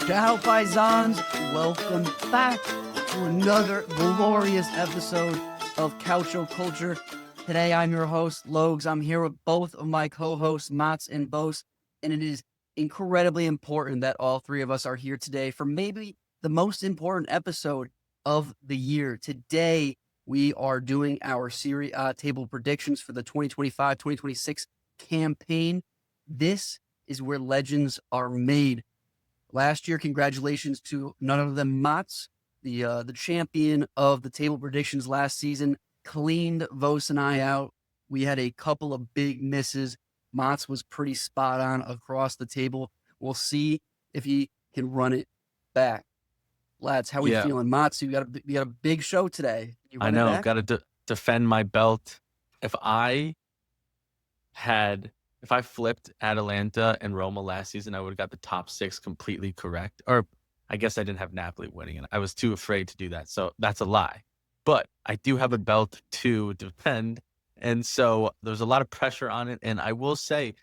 Ciao, paisans. Welcome back to another glorious episode of Calcio Culture. Today, I'm your host, Logs. I'm here with both of my co-hosts, Motts and Bose, and it is incredibly important that all three of us are here today for maybe the most important episode of the year. Today, we are doing our Serie A table predictions for the 2025-2026 campaign. This is where legends are made. Last year, congratulations to none other than Motts, the champion of the table predictions last season, cleaned Vos and I out. We had a couple of big misses. Motts was pretty spot on across the table. We'll see if he can run it back. Lads, how are we feeling? Motts, you got a big show today. You I know, got to defend my belt. If I flipped Atalanta and Roma last season, I would have got the top six completely correct. Or I guess I didn't have Napoli winning, and I was too afraid to do that. So that's a lie. But I do have a belt to defend, and so there's a lot of pressure on it. And I will say,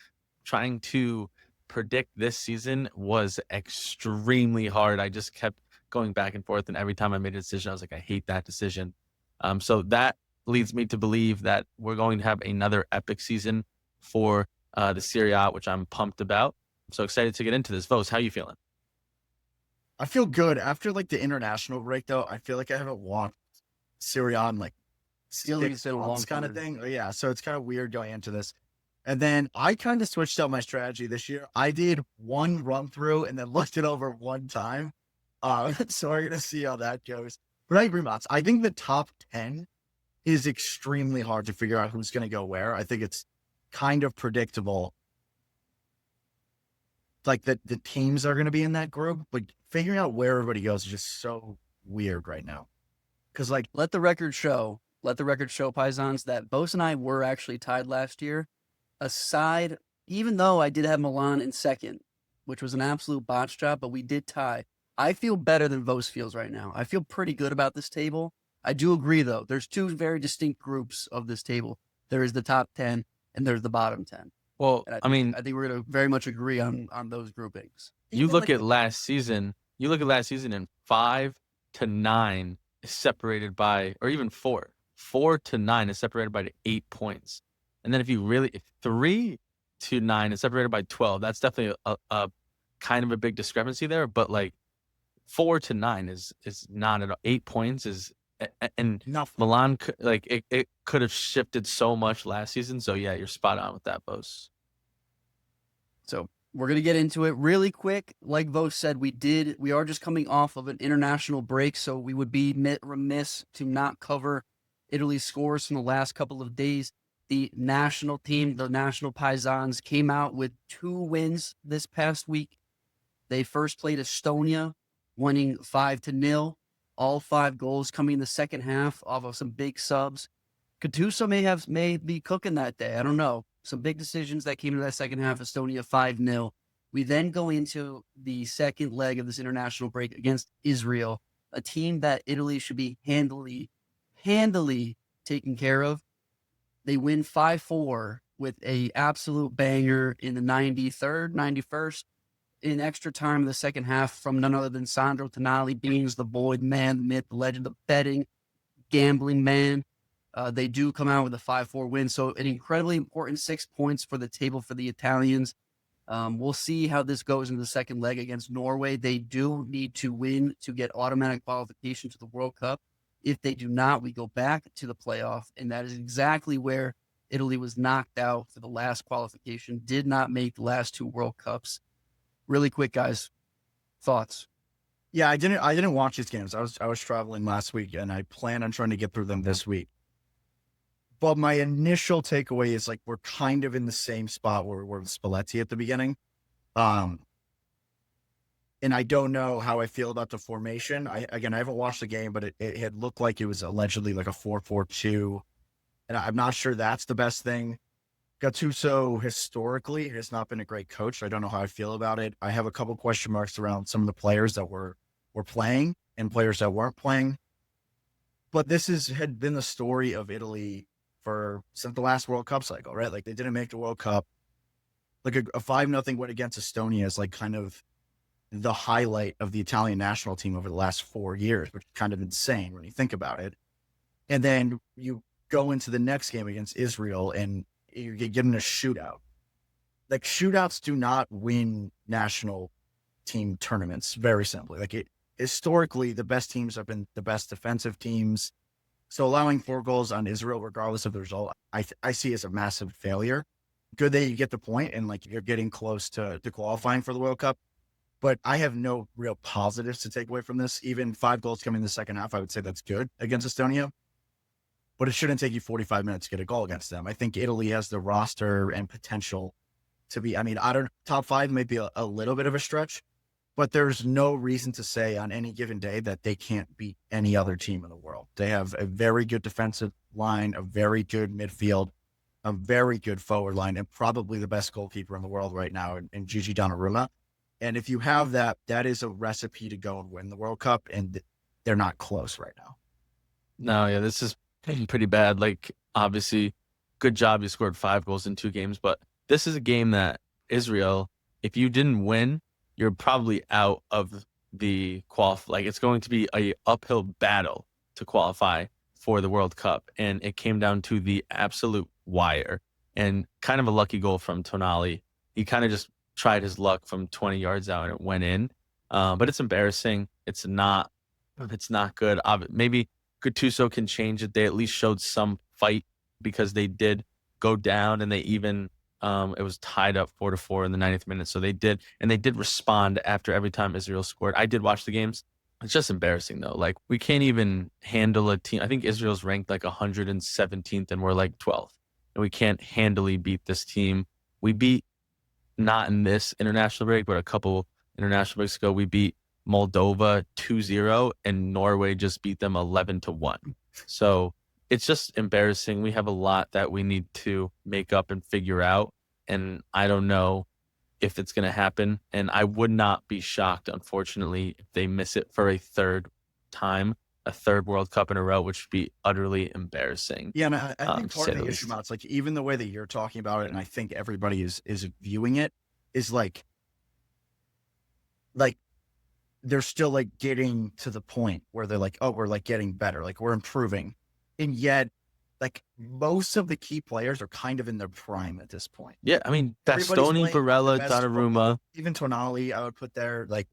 trying to predict this season was extremely hard. I just kept going back and forth, and every time I made a decision, I was like, I hate that decision. So that leads me to believe that we're going to have another epic season for the Serie A, which I'm pumped about. I'm so excited to get into this. Vos, how you feeling? I feel good. After the international break, though, I feel like I haven't watched Serie A in It's been a long kind of time. thing. Yeah, so it's kind of weird going into this. And then I kind of switched up my strategy this year. I did one run through and then looked it over one time. So we're gonna see how that goes. But I agree, Mats. I think the top 10 is extremely hard to figure out who's gonna go where. I think it's kind of predictable. Like the teams are gonna be in that group, but figuring out where everybody goes is just so weird right now. Because let the record show, paisans, that Bose and I were actually tied last year. Aside, even though I did have Milan in second, which was an absolute botch job, but we did tie. I feel better than Vos feels right now. I feel pretty good about this table. I do agree, though. There's two very distinct groups of this table. There is the top 10 and there's the bottom 10. Well, I think we're going to very much agree on those groupings. You look at last season, and 5 to 9 is separated by, or even 4 to 9 is separated by 8 points. And then if 3 to 9 is separated by 12, that's definitely a kind of a big discrepancy there. But 4 to 9 is not at all. 8 points is, and nothing. Milan, it could have shifted so much last season. So yeah, you're spot on with that, Vos. So we're going to get into it really quick. Like Vos said, we are just coming off of an international break, so we would be remiss to not cover Italy's scores from the last couple of days. The national team, the national paisans, came out with 2 wins this past week. They first played Estonia, winning 5-0. All 5 goals coming in the second half off of some big subs. Gattuso may be cooking that day. I don't know. Some big decisions that came into that second half. Estonia 5-0. We then go into the second leg of this international break against Israel, a team that Italy should be handily taken care of. They win 5-4 with a absolute banger in the 93rd, 91st, in extra time in the second half from none other than Sandro Tonali, being the boy, the man, the myth, the legend, the betting, gambling man. They do come out with a 5-4 win. So an incredibly important 6 points for the table for the Italians. We'll see how this goes in the second leg against Norway. They do need to win to get automatic qualification to the World Cup. If they do not, we go back to the playoff, and that is exactly where Italy was knocked out for the last qualification, did not make the last 2 World Cups. Really quick, guys, thoughts? Yeah, I didn't watch these games. I was traveling last week, and I plan on trying to get through them this week. But my initial takeaway is we're kind of in the same spot where we were with Spalletti at the beginning. And I don't know how I feel about the formation. I haven't watched the game, but it had looked like it was allegedly like a 4-4-2. And I'm not sure that's the best thing. Gattuso historically has not been a great coach. I don't know how I feel about it. I have a couple question marks around some of the players that were playing and players that weren't playing. But this had been the story of Italy since the last World Cup cycle, right? They didn't make the World Cup. A 5-0 win against Estonia is kind of the highlight of the Italian national team over the last 4 years, which is kind of insane when you think about it. And then you go into the next game against Israel and you get given a shootout. Like, shootouts do not win national team tournaments, very simply. Historically, the best teams have been the best defensive teams. So allowing 4 goals on Israel, regardless of the result, I see as a massive failure. Good that you get the point and like you're getting close to qualifying for the World Cup. But I have no real positives to take away from this. Even 5 goals coming in the second half, I would say that's good against Estonia. But it shouldn't take you 45 minutes to get a goal against them. I think Italy has the roster and potential to be, top 5 may be a little bit of a stretch, but there's no reason to say on any given day that they can't beat any other team in the world. They have a very good defensive line, a very good midfield, a very good forward line, and probably the best goalkeeper in the world right now in Gigi Donnarumma. And if you have that, that is a recipe to go and win the World Cup, and they're not close right now. No, yeah, this is pretty bad. Like, obviously, good job. You scored 5 goals in 2 games, but this is a game that Israel, if you didn't win, you're probably out of the like, it's going to be a uphill battle to qualify for the World Cup. And it came down to the absolute wire and kind of a lucky goal from Tonali. He kind of just tried his luck from 20 yards out and it went in. But it's embarrassing. It's not good. Maybe Gattuso can change it. They at least showed some fight because they did go down and they even it was tied up 4-4 in the 90th minute. So they did respond after every time Israel scored. I did watch the games. It's just embarrassing though. Like, we can't even handle a team. I think Israel's ranked like 117th and we're like 12th. And we can't handily beat this team. We beat, not in this international break, but a couple international breaks ago, we beat Moldova 2-0 and Norway just beat them 11-1. So it's just embarrassing. We have a lot that we need to make up and figure out. And I don't know if it's going to happen. And I would not be shocked, unfortunately, if they miss it for a third time, a third World Cup in a row, which would be utterly embarrassing. Yeah, and I think part of the issue about it's like, even the way that you're talking about it, and I think everybody is viewing it, is like they're still like getting to the point where they're like, oh, we're like getting better, like we're improving. And yet, like, most of the key players are kind of in their prime at this point. Yeah, I mean, Bastoni, Barella, Donnarumma, even Tonali, I would put there. Like,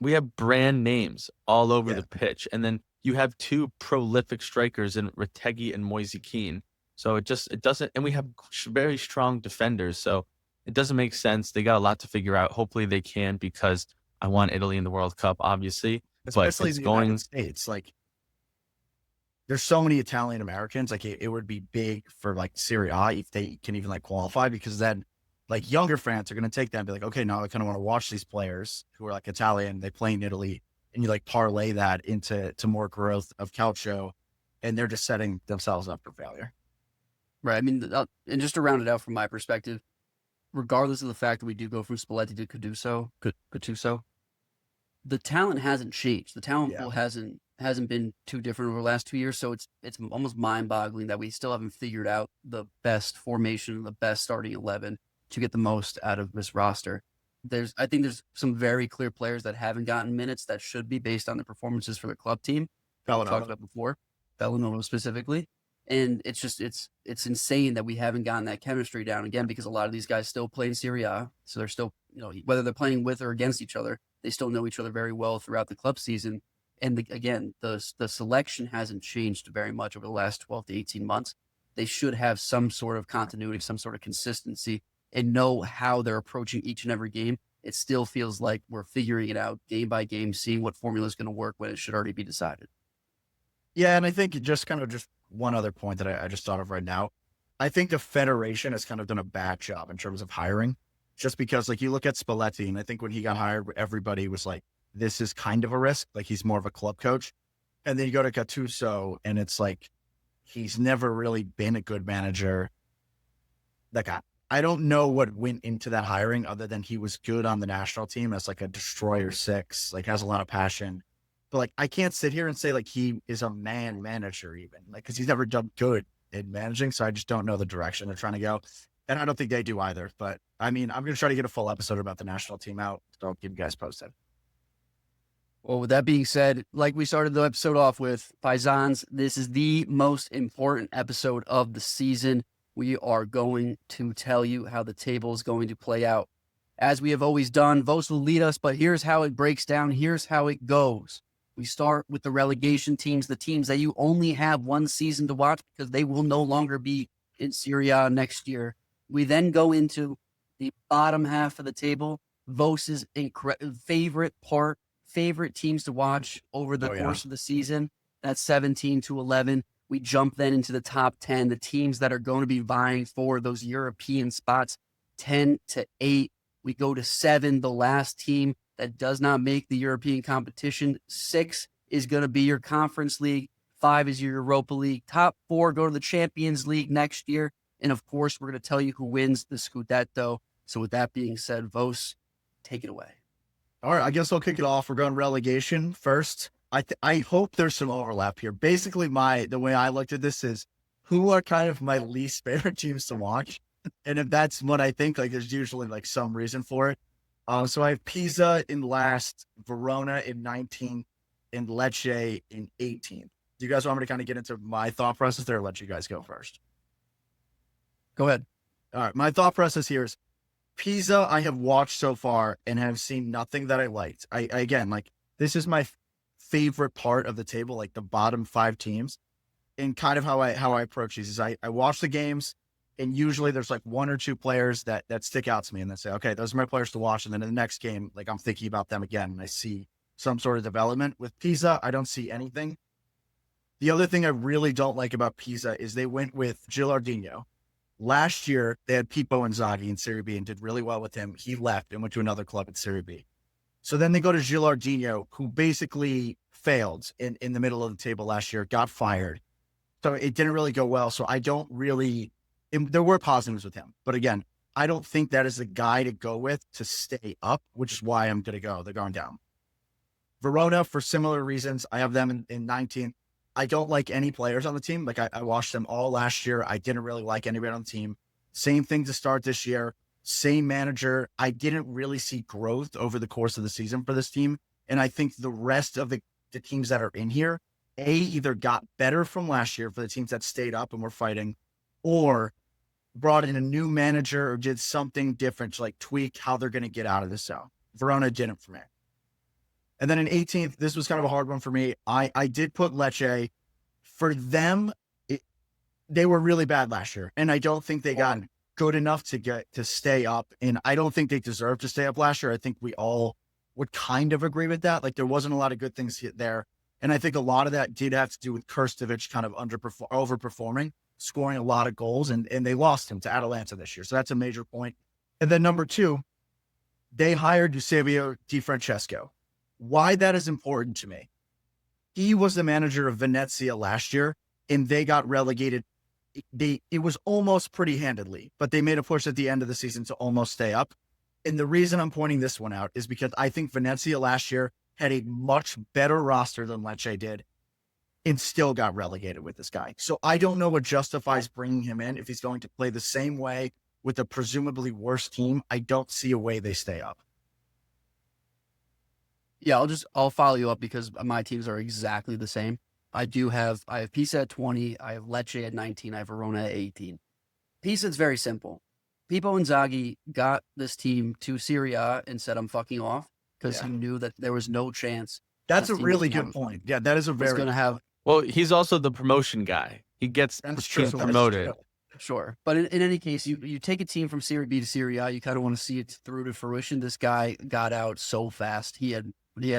we have brand names all over the pitch. And then you have 2 prolific strikers in Retegui and Moise Kean. So it doesn't, and we have very strong defenders. So it doesn't make sense. They got a lot to figure out. Hopefully they can, because I want Italy in the World Cup, obviously. Especially in the United States. Like, there's so many Italian Americans. Like, it would be big for like Serie A if they can even like qualify, because then like younger fans are going to take that and be like, okay, now I kind of want to watch these players who are like Italian, they play in Italy, and you like parlay that into more growth of Calcio, and they're just setting themselves up for failure. Right. I mean, and just to round it out from my perspective, regardless of the fact that we do go from Spalletti to Gattuso, the talent hasn't changed. The talent pool hasn't been too different over the last 2 years. So it's almost mind-boggling that we still haven't figured out the best formation, the best starting 11 to get the most out of this roster. I think there's some very clear players that haven't gotten minutes that should be based on their performances for the club team. We talked about before, Bellinova specifically. And it's just, it's insane that we haven't gotten that chemistry down again, because a lot of these guys still play in Serie A. So they're still, whether they're playing with or against each other, they still know each other very well throughout the club season. And again, the selection hasn't changed very much over the last 12 to 18 months. They should have some sort of continuity, some sort of consistency, and know how they're approaching each and every game. It still feels like we're figuring it out game by game, seeing what formula is going to work when it should already be decided. Yeah, and I think just one other point that I just thought of right now. I think the Federation has kind of done a bad job in terms of hiring, just because like you look at Spalletti, and I think when he got hired, everybody was like, this is kind of a risk. Like, he's more of a club coach. And then you go to Gattuso, and it's like, he's never really been a good manager. Like, I don't know what went into that hiring other than he was good on the national team as like a destroyer 6, like has a lot of passion. But like, I can't sit here and say like he is a man manager even, like, because he's never done good in managing. So I just don't know the direction they're trying to go. And I don't think they do either. But I mean, I'm going to try to get a full episode about the national team out. So I'll keep you guys posted. Well, with that being said, like we started the episode off with, Paisans, this is the most important episode of the season. We are going to tell you how the table is going to play out. As we have always done, Vos will lead us, but here's how it breaks down. Here's how it goes. We start with the relegation teams, the teams that you only have one season to watch because they will no longer be in Serie A next year. We then go into the bottom half of the table, Vos's favorite teams to watch over the course of the season. That's 17 to 11. We jump then into the top 10, the teams that are going to be vying for those European spots, 10 to 8. We go to 7, the last team that does not make the European competition. 6 is going to be your Conference League. 5 is your Europa League. Top 4 go to the Champions League next year. And of course, we're going to tell you who wins the Scudetto. So with that being said, Vos, take it away. All right, I guess I'll kick it off. We're going relegation first. I hope there's some overlap here. Basically, the way I looked at this is who are kind of my least favorite teams to watch. And if that's what I think, like there's usually like some reason for it. So I have Pisa in last, Verona in 19th, and Lecce in 18th. Do you guys want me to kind of get into my thought process there or let you guys go first? Go ahead. All right, my thought process here is Pisa I have watched so far and have seen nothing that I liked. I again, like this is my favorite part of the table, like the bottom 5 teams. And kind of how I approach these is I watch the games, and usually there's like 1 or 2 players that stick out to me and then say, okay, those are my players to watch. And then in the next game, like I'm thinking about them again and I see some sort of development. With Pisa, I don't see anything. The other thing I really don't like about Pisa is they went with Gilardino. Last year, they had Pippo Inzaghi in Serie B and did really well with him. He left and went to another club in Serie B. So then they go to Gilardino, who basically failed in the middle of the table last year, got fired. So it didn't really go well. So I don't really, there were positives with him. But again, I don't think that is the guy to go with to stay up, which is why I'm going to go. They're going down. Verona, for similar reasons, I have them in 19th. I don't like any players on the team. Like I watched them all last year. I didn't really like anybody on the team. Same thing to start this year. Same manager. I didn't really see growth over the course of the season for this team. And I think the rest of the teams that are in here, either got better from last year for the teams that stayed up and were fighting, or brought in a new manager or did something different to like tweak how they're going to get out of this zone. Verona didn't for me. And then in 18th, this was kind of a hard one for me. I did put Lecce. For them, they were really bad last year. And I don't think they got good enough to stay up. And I don't think they deserved to stay up last year. I think we all would kind of agree with that. Like there wasn't a lot of good things there. And I think a lot of that did have to do with Krstovic kind of overperforming, scoring a lot of goals. And they lost him to Atalanta this year. So that's a major point. And then number 2, they hired Eusebio Di Francesco. Why that is important to me. He was the manager of Venezia last year, and they got relegated. It was almost pretty handedly, but they made a push at the end of the season to almost stay up. And the reason I'm pointing this one out is because I think Venezia last year had a much better roster than Lecce did and still got relegated with this guy. So I don't know what justifies bringing him in. If he's going to play the same way with a presumably worse team, I don't see a way they stay up. Yeah, I'll follow you up because my teams are exactly the same. I have Pisa at 20, I have Lecce at 19, I have Verona at 18. Pisa is very simple. Pippo Inzaghi got this team to Serie A and said, I'm fucking off because he knew that there was no chance. That's a really good point. Yeah, that is a very going to have. Well, he's also the promotion guy. He gets teams promoted. Sure. But in any case, you take a team from Serie B to Serie A, you kind of want to see it through to fruition. This guy got out so fast. He had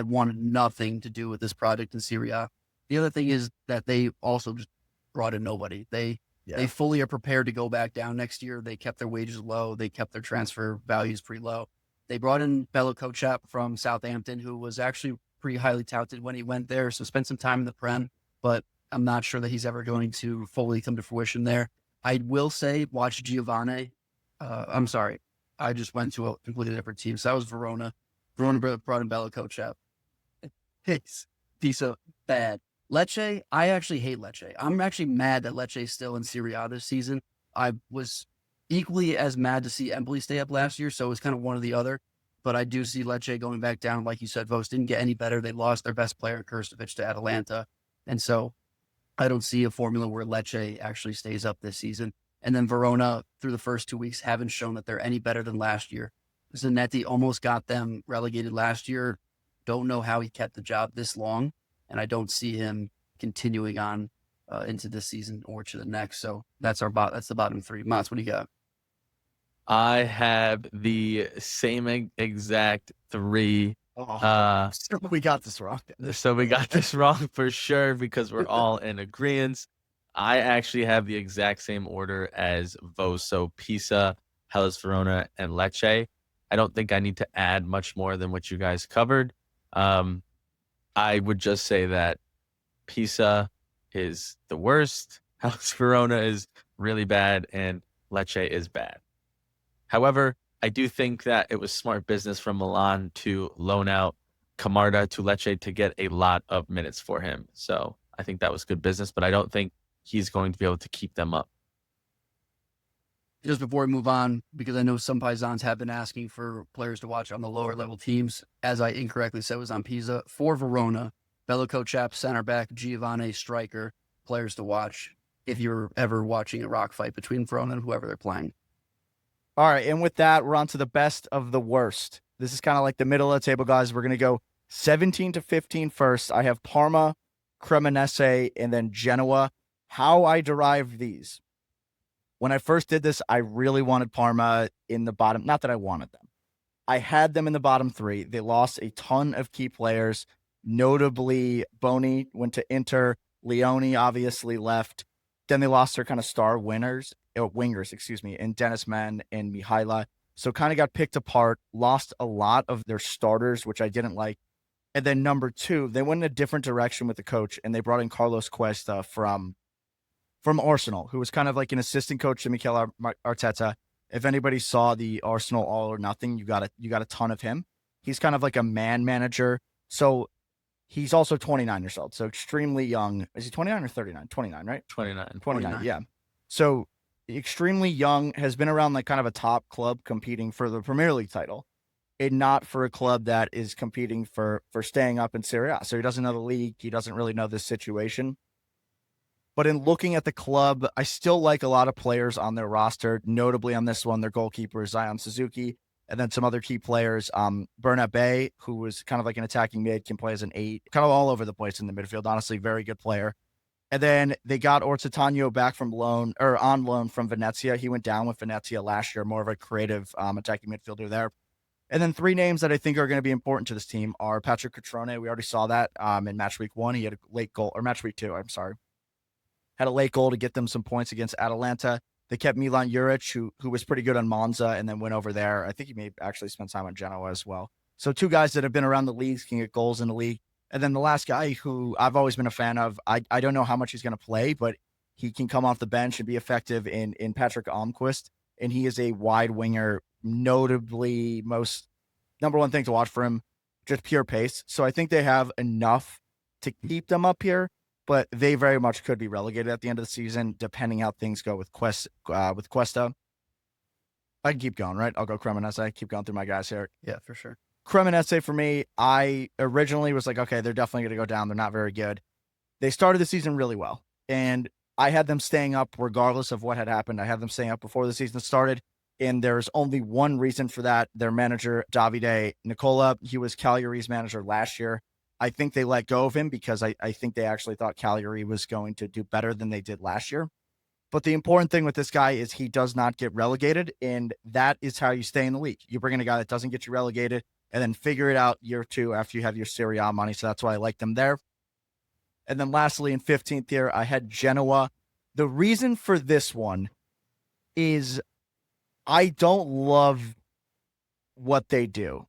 wanted nothing to do with this project in Serie A. The other thing is that they also just brought in nobody. They fully are prepared to go back down next year. They kept their wages low. They kept their transfer values pretty low. They brought in Bello Kocap from Southampton, who was actually pretty highly touted when he went there. So spent some time in the Prem, but I'm not sure that he's ever going to fully come to fruition there. I will say, watch Giovanni. I'm sorry. I just went to a completely different team. So that was Verona. Verona brought in Bello Kocap. Piece of bad. Lecce, I actually hate Lecce. I'm actually mad that Lecce is still in Serie A this season. equally as mad to see Empoli stay up last year, so it was kind of one or the other. But I do see Lecce going back down. Like you said, Vos didn't get any better. They lost their best player, Krstovic, to Atalanta. And so I don't see a formula where Lecce actually stays up this season. And then Verona, through the first 2 weeks, haven't shown that they're any better than last year. Zanetti almost got them relegated last year. Don't know how he kept the job this long. And I don't see him continuing on into this season or to the next. So that's the bottom three. Motts, what do you got? I have the same exact three. We got this wrong. So we got this wrong for sure because we're all in agreement. I actually have the exact same order as Voso, Pisa, Hellas Verona, and Lecce. I don't think I need to add much more than what you guys covered. I would just say that Pisa is the worst, Hellas Verona is really bad, and Lecce is bad. However, I do think that it was smart business from Milan to loan out Camarda to Lecce to get a lot of minutes for him. So I think that was good business, but I don't think he's going to be able to keep them up. Just before we move on, because I know some Paisans have been asking for players to watch on the lower level teams, as I incorrectly said was on Pisa. For Verona, Bello Kocap, center back, Giovanni, striker, players to watch if you're ever watching a rock fight between Verona and whoever they're playing. All right, and with that, we're on to the best of the worst. This is kind of like the middle of the table, guys. We're going to go 17 to 15 first. I have Parma, Cremonese, and then Genoa. How I derived these. When I first did this, I really wanted Parma in the bottom. Not that I wanted them. I had them in the bottom three. They lost a ton of key players. Notably, Boni went to Inter. Leone obviously left. Then they lost their kind of star wingers, and Dennis Mann and Mihaila. So kind of got picked apart, lost a lot of their starters, which I didn't like. And then number two, they went in a different direction with the coach, and they brought in Carlos Cuesta from Arsenal, who was kind of like an assistant coach to Mikel Arteta. If anybody saw the Arsenal All or Nothing, you got a ton of him. He's kind of like a man manager. So he's also 29 years old, so extremely young. Is he 29 or 39? 29, right? 29. Yeah. So extremely young, has been around like kind of a top club competing for the Premier League title, and not for a club that is competing for staying up in Serie A. So he doesn't know the league. He doesn't really know this situation. But in looking at the club, I still like a lot of players on their roster, notably on this one, their goalkeeper, Zion Suzuki, and then some other key players. Bernat Bay, who was kind of like an attacking mid, can play as an 8, kind of all over the place in the midfield. Honestly, very good player. And then they got Ortitano back on loan from Venezia. He went down with Venezia last year, more of a creative attacking midfielder there. And then 3 names that I think are going to be important to this team are Patrick Cutrone. We already saw that in match week 1. He had a late goal, or match week 2, I'm sorry. Had a late goal to get them some points against Atalanta. They kept Milan Juric, who was pretty good on Monza, and then went over there. I think he may actually spend time on Genoa as well. So 2 guys that have been around the leagues, can get goals in the league. And then the last guy who I've always been a fan of, I don't know how much he's going to play, but he can come off the bench and be effective in Patrick Almquist. And he is a wide winger, notably number one thing to watch for him, just pure pace. So I think they have enough to keep them up here, but they very much could be relegated at the end of the season, depending how things go with Cuesta. I can keep going, right? I'll go Cremonese. Keep going through my guys here. Yeah, for sure. Cremonese for me, I originally was like, okay, they're definitely going to go down. They're not very good. They started the season really well, and I had them staying up regardless of what had happened. I had them staying up before the season started, and there's only one reason for that. Their manager, Davide Nicola, he was Cagliari's manager last year. I think they let go of him because I think they actually thought Cagliari was going to do better than they did last year. But the important thing with this guy is he does not get relegated, and that is how you stay in the league. You bring in a guy that doesn't get you relegated and then figure it out year 2 after you have your Serie A money. So that's why I like them there. And then lastly, in 15th year, I had Genoa. The reason for this one is I don't love what they do.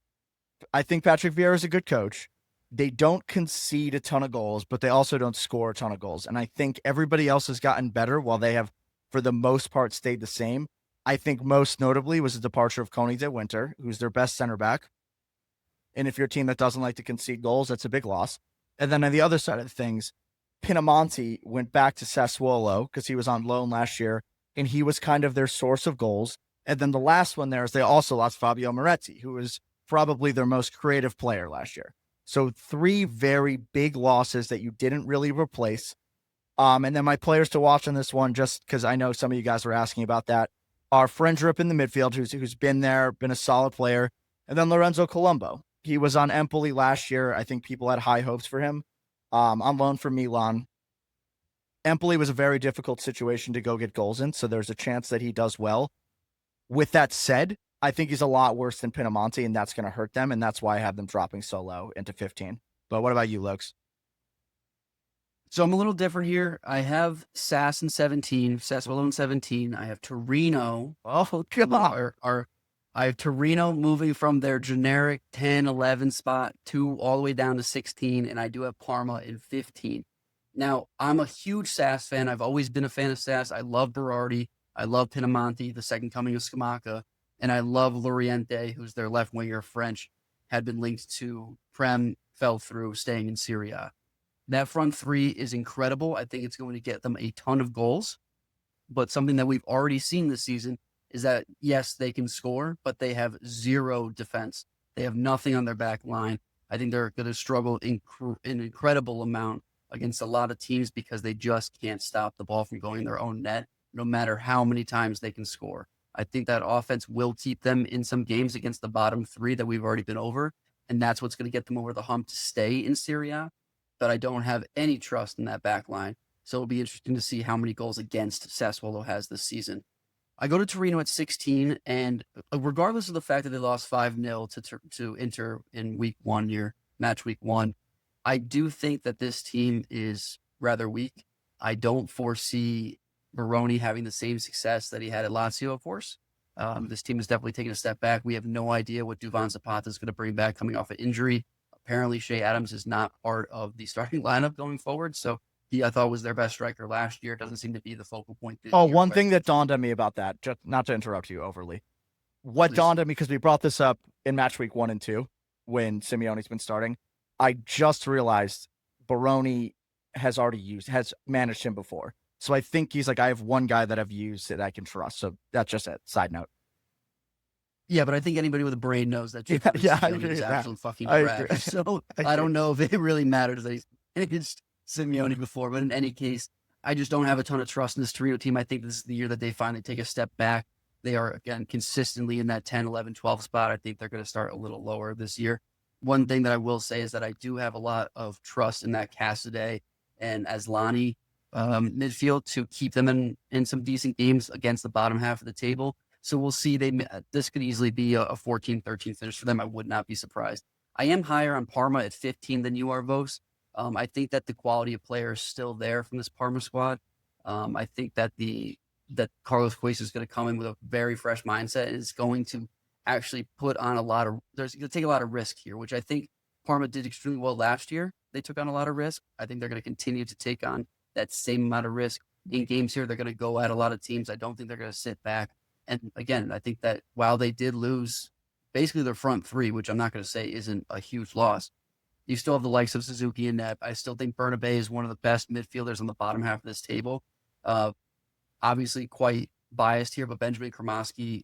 I think Patrick Vieira is a good coach. They don't concede a ton of goals, but they also don't score a ton of goals. And I think everybody else has gotten better while they have, for the most part, stayed the same. I think most notably was the departure of Coney de Winter, who's their best center back. And if you're a team that doesn't like to concede goals, that's a big loss. And then on the other side of things, Pinamonti went back to Sassuolo because he was on loan last year. and he was kind of their source of goals. And then the last one there is they also lost Fabio Moretti, who was probably their most creative player last year. So 3 very big losses that you didn't really replace. And then my players to watch on this one, just because I know some of you guys were asking about that, are Frendrup in the midfield, who's been there, been a solid player, and then Lorenzo Colombo. He was on Empoli last year. I think people had high hopes for him. On loan from Milan. Empoli was a very difficult situation to go get goals in, so there's a chance that he does well. With that said, I think he's a lot worse than Pinamonti, and that's going to hurt them, and that's why I have them dropping so low into 15. But what about you, Lokes? So I'm a little different here. I have SAS in 17, Sassuolo in 17. I have Torino. Oh, come on. I have Torino moving from their generic 10, 11 spot to all the way down to 16, and I do have Parma in 15. Now, I'm a huge SAS fan. I've always been a fan of SAS. I love Berardi. I love Pinamonti, the second coming of Scamacca, and I love Loriente, who's their left winger, French, had been linked to Prem, fell through, staying in Serie A. That front 3 is incredible. I think it's going to get them a ton of goals, but something that we've already seen this season is that, yes, they can score, but they have 0 defense. They have nothing on their back line. I think they're going to struggle an incredible amount against a lot of teams because they just can't stop the ball from going in their own net, no matter how many times they can score. I think that offense will keep them in some games against the bottom 3 that we've already been over, and that's what's going to get them over the hump to stay in Serie A. But I don't have any trust in that back line, so it'll be interesting to see how many goals against Sassuolo has this season. I go to Torino at 16, and regardless of the fact that they lost 5-0 to Inter in match week 1, I do think that this team is rather weak. I don't foresee Baroni having the same success that he had at Lazio, of course. This team is definitely taking a step back. We have no idea what Duvan Zapata is going to bring back coming off an injury. Apparently, Shea Adams is not part of the starting lineup going forward, so he, I thought, was their best striker last year. Doesn't seem to be the focal point. One thing that dawned on me about that, just not to interrupt you overly, what Please. dawned on me, because we brought this up in match week 1 and 2 when Simeone's been starting, I just realized Baroni has managed him before. So I think he's like, I have one guy that I've used that I can trust. So that's just a side note. Yeah, but I think anybody with a brain knows that I agree is with absolute fucking I trash. agree. So I I don't know if it really matters that he's against Simeone before, but in any case, I just don't have a ton of trust in this Torino team. I think this is the year that they finally take a step back. They are, again, consistently in that 10, 11, 12 spot. I think they're going to start a little lower this year. One thing that I will say is that I do have a lot of trust in that Cassidy and Aslani midfield to keep them in some decent games against the bottom half of the table. So we'll see. This could easily be a 14, 13 finish for them. I would not be surprised. I am higher on Parma at 15 than you are, Vos. I think that the quality of player is still there from this Parma squad. I think that that Carlos Queiroz is going to come in with a very fresh mindset and is going to actually put on there's going to take a lot of risk here, which I think Parma did extremely well last year. They took on a lot of risk. I think they're going to continue to take on that same amount of risk in games here. They're going to go at a lot of teams. I don't think they're going to sit back. And again, I think that while they did lose basically their front 3, which I'm not going to say isn't a huge loss, you still have the likes of Suzuki and Nep. I still think Bernabe is one of the best midfielders on the bottom half of this table. Obviously quite biased here, but Benjamin Kremoski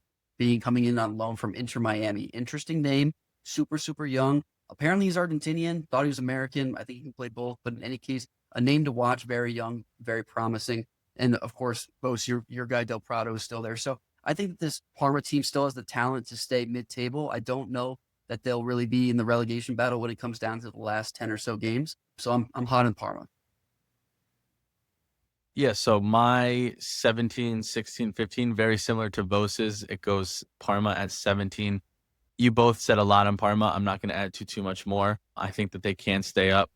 coming in on loan from Inter Miami. Interesting name, super, super young. Apparently he's Argentinian, thought he was American. I think he can play both, but in any case, a name to watch, very young, very promising. And of course, both your guy Del Prado is still there. So I think that this Parma team still has the talent to stay mid-table. I don't know that they'll really be in the relegation battle when it comes down to the last 10 or so games. So I'm hot in Parma. Yeah, so my 17, 16, 15, very similar to Vos's. It goes Parma at 17. You both said a lot on Parma. I'm not going to add too much more. I think that they can stay up.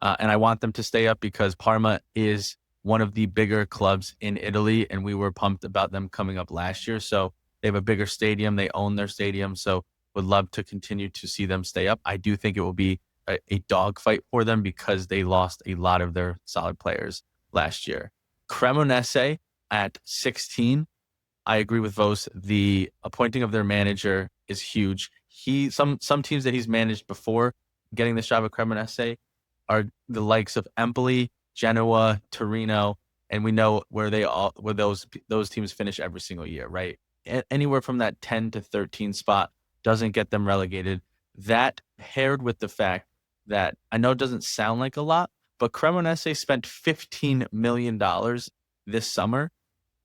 And I want them to stay up because Parma is one of the bigger clubs in Italy, and we were pumped about them coming up last year. So they have a bigger stadium. They own their stadium. So would love to continue to see them stay up. I do think it will be a dogfight for them because they lost a lot of their solid players last year. Cremonese at 16. I agree with Vos. The appointing of their manager is huge. Some teams that he's managed before getting the job at Cremonese are the likes of Empoli, Genoa, Torino, and we know where those teams finish every single year, right? Anywhere from that 10 to 13 spot doesn't get them relegated. That paired with the fact that I know it doesn't sound like a lot, but Cremonese spent $15 million this summer.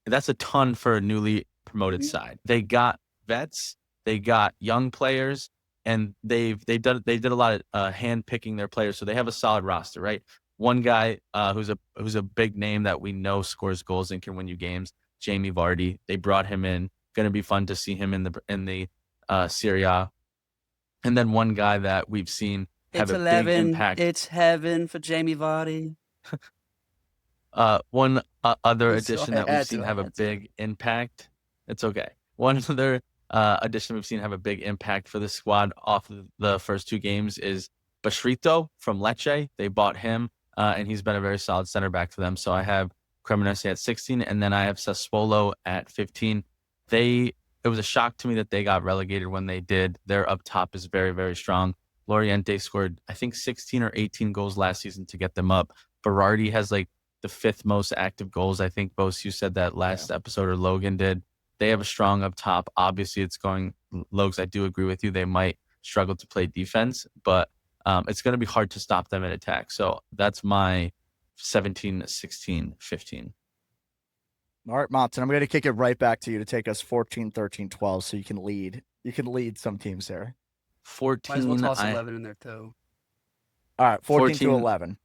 That's a ton for a newly promoted side. They got vets, they got young players, and they did a lot of hand picking their players, so they have a solid roster, right? One guy who's a big name that we know scores goals and can win you games, Jamie Vardy. They brought him in. Going to be fun to see him in the Serie A. And then one guy that we've seen have It's a big 11. impact. It's heaven for Jamie Vardy. One other It's addition so- that we've had seen to, have a had to. big impact. It's okay. One other addition we've seen have a big impact for the squad off of the first two games is Bashrito from Lecce. They bought him, and he's been a very solid center back for them. So I have Cremonese at 16, and then I have Sassuolo at 15. It was a shock to me that they got relegated when they did. Their up top is very, very strong. Loriente scored, I think, 16 or 18 goals last season to get them up. Berardi has like the fifth most active goals. I think both you said that last episode, or Logan did. They have a strong up top. Obviously, it's going Logs. I do agree with you. They might struggle to play defense, but it's going to be hard to stop them in attack. So that's my 17, 16, 15. All right, Motts, and I'm going to kick it right back to you to take us 14, 13, 12 so you can lead. You can lead some teams there. 14. Might as well toss 11 in there too. All right, 14 to 14. 11.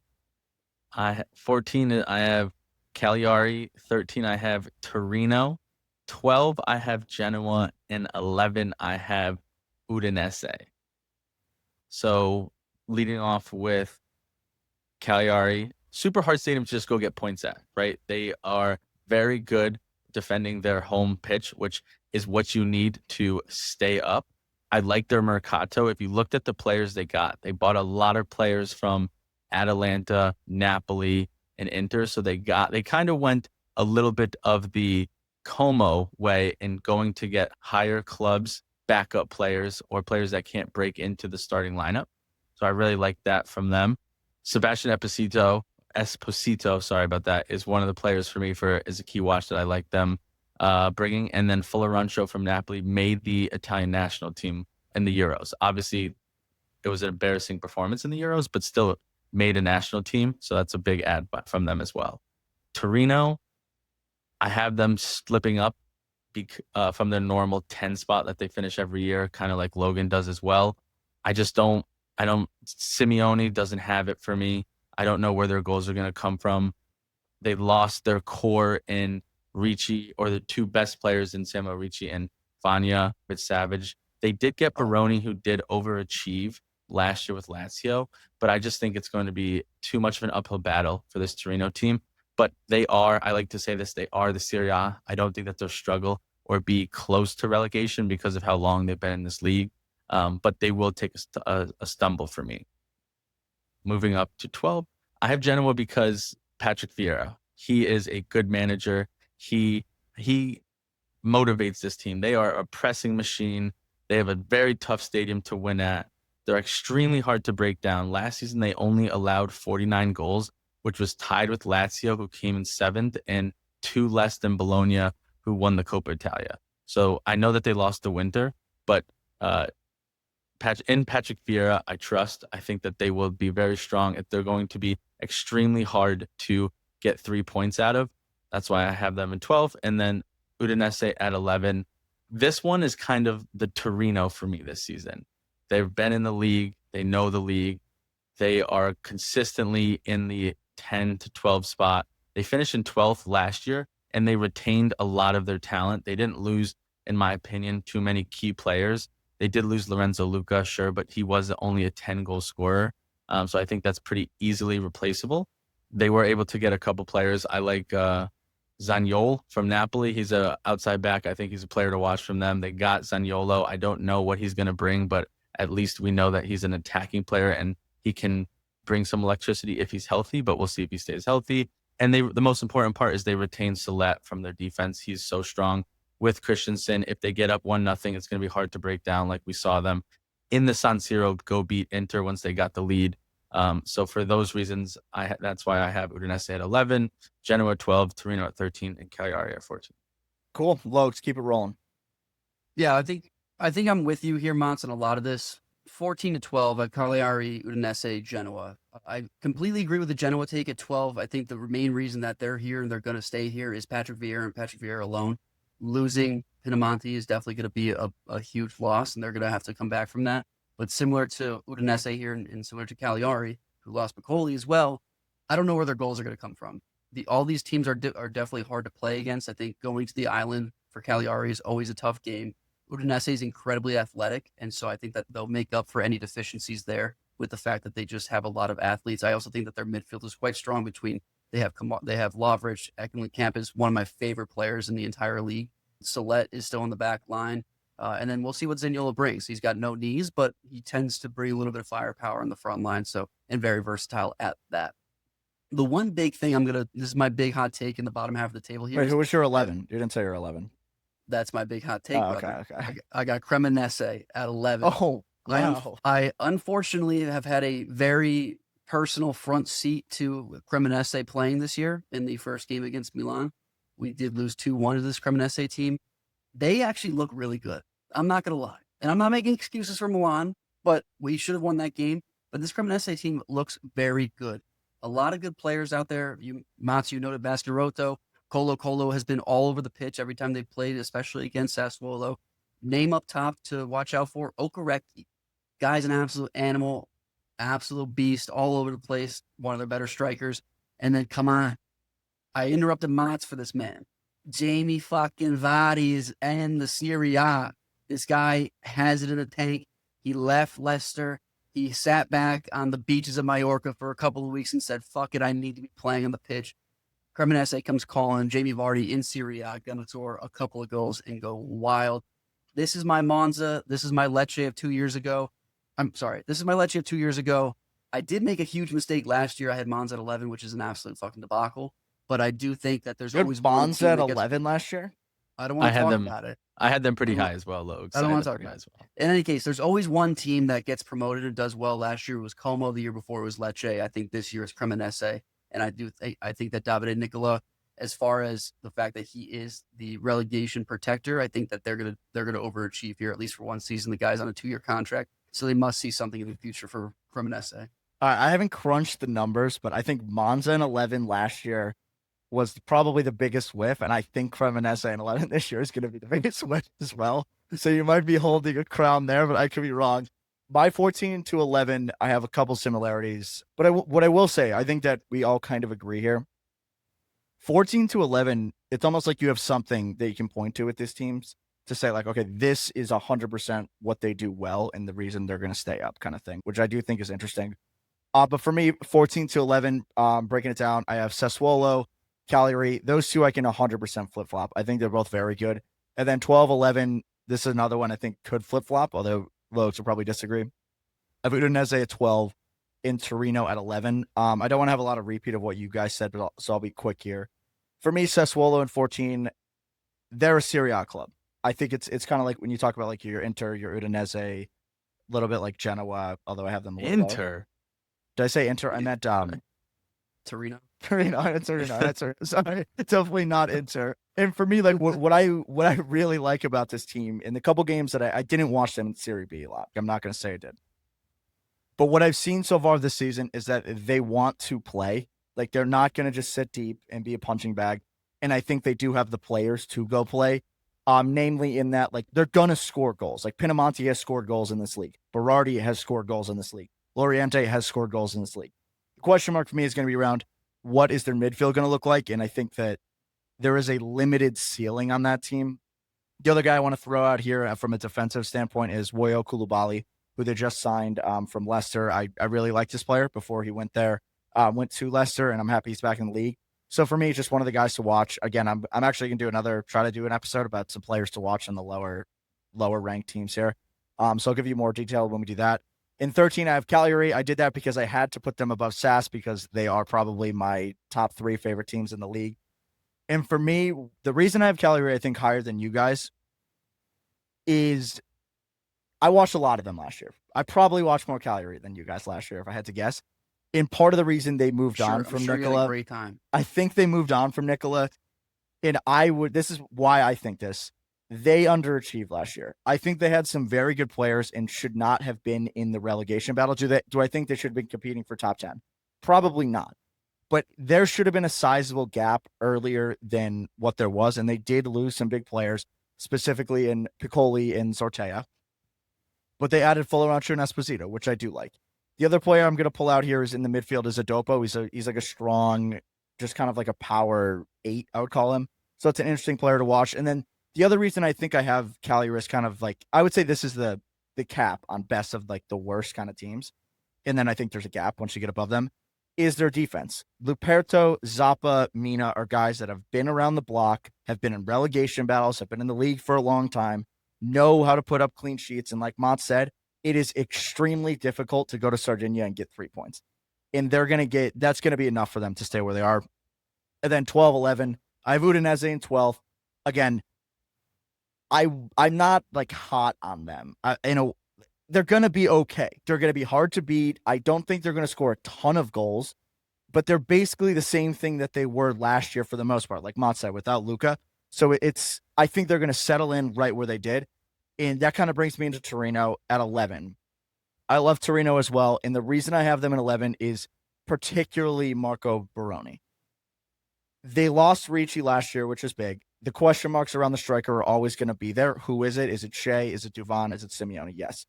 14, I have Cagliari. 13, I have Torino. 12, I have Genoa. And 11, I have Udinese. So leading off with Cagliari, super hard stadium to just go get points at, right? They are very good defending their home pitch, which is what you need to stay up. I like their Mercato. If you looked at the players they got, they bought a lot of players from Atalanta, Napoli, and Inter. So they kind of went a little bit of the Como way in going to get higher clubs, backup players, or players that can't break into the starting lineup. So I really like that from them. Sebastian Esposito, sorry about that, is one of the players for me is a key watch that I like them bringing. And then Fiorentina from Napoli made the Italian national team in the Euros. Obviously, it was an embarrassing performance in the Euros, but still made a national team. So that's a big add from them as well. Torino, I have them slipping up from their normal 10 spot that they finish every year, kind of like Logan does as well. Simeone doesn't have it for me. I don't know where their goals are going to come from. They lost their core in Ricci, or the two best players in Samuel Ricci and Vanya with Savage. They did get Baroni, who did overachieve last year with Lazio, but I just think it's going to be too much of an uphill battle for this Torino team. But I like to say this, they are the Serie A. I don't think that they'll struggle or be close to relegation because of how long they've been in this league. But they will take a stumble for me. Moving up to 12, I have Genoa because Patrick Vieira. He is a good manager. He motivates this team. They are a pressing machine. They have a very tough stadium to win at. They're extremely hard to break down. Last season, they only allowed 49 goals, which was tied with Lazio, who came in 7th, and 2 less than Bologna, who won the Coppa Italia. So I know that they lost the winter, but in Patrick Vieira, I trust. I think that they will be very strong. If they're going to be extremely hard to get 3 points out of. That's why I have them in 12. And then Udinese at 11. This one is kind of the Torino for me this season. They've been in the league. They know the league. They are consistently in the 10 to 12 spot. They finished in 12th last year, and they retained a lot of their talent. They didn't lose, in my opinion, too many key players. They did lose Lorenzo Luca, sure, but he was only a 10-goal scorer. So I think that's pretty easily replaceable. They were able to get a couple players. I like Zaniolo from Napoli. He's an outside back. I think he's a player to watch from them. They got Zaniolo. I don't know what he's going to bring, but at least we know that he's an attacking player and he can bring some electricity if he's healthy, but we'll see if he stays healthy. And the most important part is they retain Salet from their defense. He's so strong. With Christensen, if they get up 1-0, it's going to be hard to break down like we saw them in the San Siro go beat Inter once they got the lead. So for those reasons, that's why I have Udinese at 11, Genoa at 12, Torino at 13, and Cagliari at 14. Cool. Lokes, keep it rolling. Yeah, I think I'm with you here, Motts, on a lot of this. 14 to 12 at Cagliari, Udinese, Genoa. I completely agree with the Genoa take at 12. I think the main reason that they're here and they're going to stay here is Patrick Vieira and Patrick Vieira alone. Losing Pinamonti is definitely going to be a huge loss, and they're going to have to come back from that. But similar to Udinese here and similar to Cagliari, who lost Piccoli as well, I don't know where their goals are going to come from. All these teams are definitely hard to play against. I think going to the island for Cagliari is always a tough game. Udinese is incredibly athletic, and so I think that they'll make up for any deficiencies there with the fact that they just have a lot of athletes. I also think that their midfield is quite strong between they have Lovric, Ekelenkamp is one of my favorite players in the entire league. Solet is still in the back line. And then we'll see what Zaniolo brings. He's got no knees, but he tends to bring a little bit of firepower on the front line, and very versatile at that. The one big thing this is my big hot take in the bottom half of the table here. Wait, who was your 11? You didn't say your 11. That's my big hot take, brother. Okay. I got Cremonese at 11. Oh, wow. I unfortunately have had a very personal front seat to Cremonese playing this year in the first game against Milan. We did lose 2-1 to this Cremonese team. They actually look really good. I'm not going to lie. And I'm not making excuses for Milan, but we should have won that game. But this Cremonese team looks very good. A lot of good players out there. Motts, you noted Bascarotto. Colo has been all over the pitch every time they played, especially against Sassuolo. Name up top to watch out for, Okereke. Guy's an absolute animal, absolute beast, all over the place, one of their better strikers. And then, come on, I interrupted Motts for this man. Jamie fucking Vardy is in the Serie A. This guy has it in the tank. He left Leicester. He sat back on the beaches of Mallorca for a couple of weeks and said, fuck it, I need to be playing on the pitch. Cremonese comes calling. Jamie Vardy in Serie A, going to score a couple of goals and go wild. This is my Monza. This is my Lecce of 2 years ago. I'm sorry. This is my Lecce of 2 years ago. I did make a huge mistake last year. I had Monza at 11, which is an absolute fucking debacle. But I do think that there's always Monza at 11 last year. I don't want to talk about it. I had them pretty high as well, Logs. I don't want to talk about it. In any case, there's always one team that gets promoted and does well. Last year it was Como. The year before it was Lecce. I think this year it's Cremonese. And I think that Davide Nicola, as far as the fact that he is the relegation protector, I think that they're gonna overachieve here, at least for one season. The guy's on a 2-year contract, so they must see something in the future for Cremonese. I haven't crunched the numbers, but I think Monza in 11 last year was probably the biggest whiff, and I think Cremonese in 11 this year is going to be the biggest whiff as well. So you might be holding a crown there, but I could be wrong. By 14 to 11, I have a couple similarities, but what I will say, I think that we all kind of agree here. 14 to 11, it's almost like you have something that you can point to with these teams to say like, okay, this is 100% what they do well and the reason they're going to stay up kind of thing, which I do think is interesting. But for me, 14 to 11, breaking it down, I have Sassuolo, Cagliari. Those two I can 100% flip-flop. I think they're both very good. And then 12, 11, this is another one I think could flip-flop, although Lokes will probably disagree. I have Udinese at 12, in Torino at 11. I don't want to have a lot of repeat of what you guys said, but so I'll be quick here. For me, Sassuolo in 14, they're a Serie A club. I think it's kind of like when you talk about like your Inter, your Udinese, a little bit like Genoa, although I have them a little Inter. low. Did I say Inter? I meant Torino. Torino. Sorry, definitely not Inter. And for me, like what I really like about this team in the couple games that I didn't watch them in Serie B a lot. I'm not going to say I did. But what I've seen so far this season is that they want to play. Like they're not going to just sit deep and be a punching bag. And I think they do have the players to go play. Namely in that, like they're going to score goals. Like Pinamonti has scored goals in this league. Berardi has scored goals in this league. Loriente has scored goals in this league. The question mark for me is going to be around what is their midfield going to look like? And I think that there is a limited ceiling on that team. The other guy I want to throw out here from a defensive standpoint is Woyo Koulibaly, who they just signed from Leicester. I really liked this player before he went there, went to Leicester, and I'm happy he's back in the league. So for me, it's just one of the guys to watch. Again, I'm actually going to try to do an episode about some players to watch in the lower ranked teams here. So I'll give you more detail when we do that. In 13, I have Cagliari. I did that because I had to put them above SAS because they are probably my top 3 favorite teams in the league. And for me, the reason I have Cagliari, I think, higher than you guys is I watched a lot of them last year. I probably watched more Cagliari than you guys last year, if I had to guess. And part of the reason they moved on I'm from sure you had a Nicola, great time. I think they moved on from Nicola. And this is why I think this. They underachieved last year. I think they had some very good players and should not have been in the relegation battle. Do I think they should have been competing for top 10? Probably not. But there should have been a sizable gap earlier than what there was. And they did lose some big players, specifically in Piccoli and Sortea. But they added Follorancho and Esposito, which I do like. The other player I'm going to pull out here is in the midfield is Adopo. He's like a strong, just kind of like a power 8, I would call him. So it's an interesting player to watch. And then the other reason I think I have Cagliari kind of like, I would say this is the cap on best of like the worst kind of teams. And then I think there's a gap once you get above them, is their defense. Luperto, Zappa, Mina are guys that have been around the block, have been in relegation battles, have been in the league for a long time, know how to put up clean sheets. And like Motts said, it is extremely difficult to go to Sardinia and get 3 points. And that's going to be enough for them to stay where they are. And then 12, 11, I have Udinese in 12th. Again, I'm not like hot on them. They're going to be okay. They're going to be hard to beat. I don't think they're going to score a ton of goals, but they're basically the same thing that they were last year for the most part, like Mott said, without Luca. So I think they're going to settle in right where they did. And that kind of brings me into Torino at 11. I love Torino as well. And the reason I have them in 11 is particularly Marco Baroni. They lost Ricci last year, which is big. The question marks around the striker are always going to be there. Who is it? Is it Shea? Is it Duvan? Is it Simeone? Yes.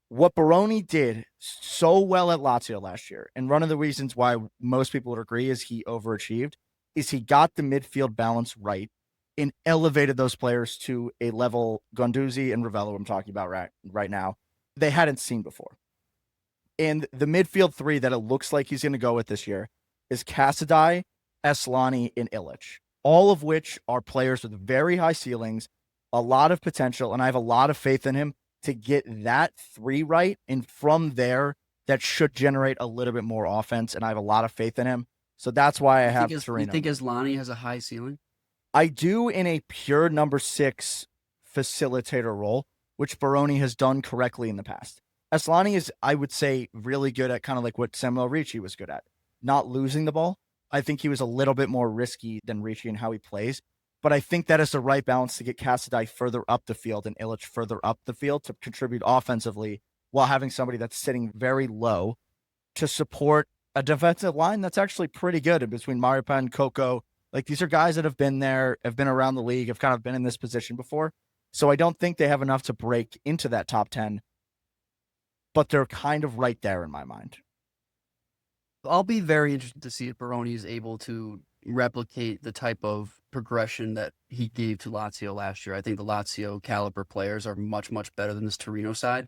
What Baroni did so well at Lazio last year, and one of the reasons why most people would agree is he overachieved, is he got the midfield balance right and elevated those players to a level, Guendouzi and Ravello I'm talking about right now, they hadn't seen before. And the midfield 3 that it looks like he's going to go with this year is Cassadai, Eslani, and Illich, all of which are players with very high ceilings, a lot of potential, and I have a lot of faith in him to get that 3 right. And from there, that should generate a little bit more offense, and I have a lot of faith in him. So that's why I have Torino. You think Eslani has a high ceiling? I do in a pure number 6 facilitator role, which Baroni has done correctly in the past. Eslani is, I would say, really good at kind of like what Samuel Ricci was good at, not losing the ball. I think he was a little bit more risky than Ricci in how he plays, but I think that is the right balance to get Cassadai further up the field and Illich further up the field to contribute offensively while having somebody that's sitting very low to support a defensive line that's actually pretty good in between Maripan, Coco. Like, these are guys that have been there, have been around the league, have kind of been in this position before. So I don't think they have enough to break into that top 10, but they're kind of right there in my mind. I'll be very interested to see if Baroni is able to replicate the type of progression that he gave to Lazio last year. I think the Lazio caliber players are much, much better than this Torino side.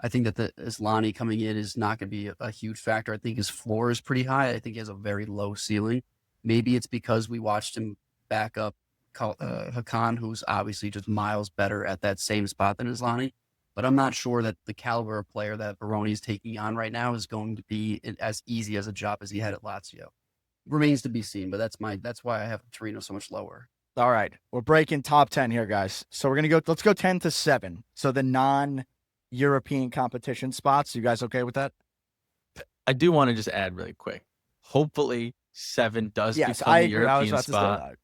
I think that the Islani coming in is not going to be a huge factor. I think his floor is pretty high. I think he has a very low ceiling. Maybe it's because we watched him back up Hakan, who's obviously just miles better at that same spot than Islani. But I'm not sure that the caliber of player that Baroni is taking on right now is going to be as easy as a job as he had at Lazio. Remains to be seen, but that's why I have Torino so much lower. All right, we're breaking top 10 here, guys. So let's go 10 to 7. So the non-European competition spots. You guys okay with that? I do want to just add really quick. Hopefully 7 does yes, become I a agree. European spot.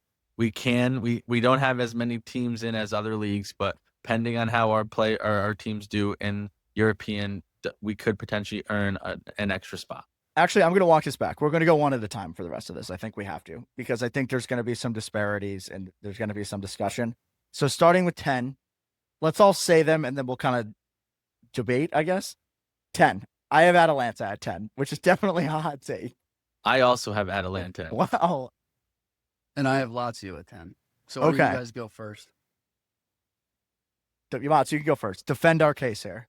We don't have as many teams in as other leagues, but depending on how our teams do in European, we could potentially earn an extra spot. Actually, I'm going to walk this back. We're going to go one at a time for the rest of this. I think we have to, because I think there's going to be some disparities and there's going to be some discussion. So starting with 10, let's all say them and then we'll kind of debate, I guess. 10. I have Atalanta at 10, which is definitely a hot take. I also have Atalanta. Wow. And I have Lazio at 10. So okay. You guys go first. Motts, you can go first. Defend our case here.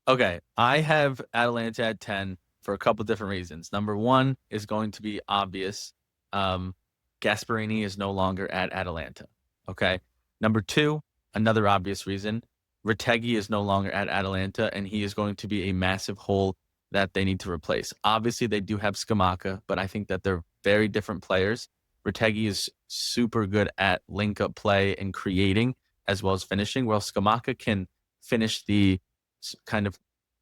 Okay. I have Atalanta at 10 for a couple different reasons. Number 1 is going to be obvious. Gasperini is no longer at Atalanta. Okay. Number 2, another obvious reason. Retegui is no longer at Atalanta, and he is going to be a massive hole that they need to replace. Obviously, they do have Scamacca, but I think that they're very different players. Retegui is super good at link-up play and creating as well as finishing, while Scamacca can finish the kind of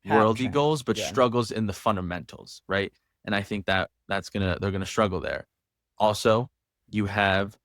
worldy goals, but struggles in the fundamentals, right? and I think that they're gonna struggle there. Also, you have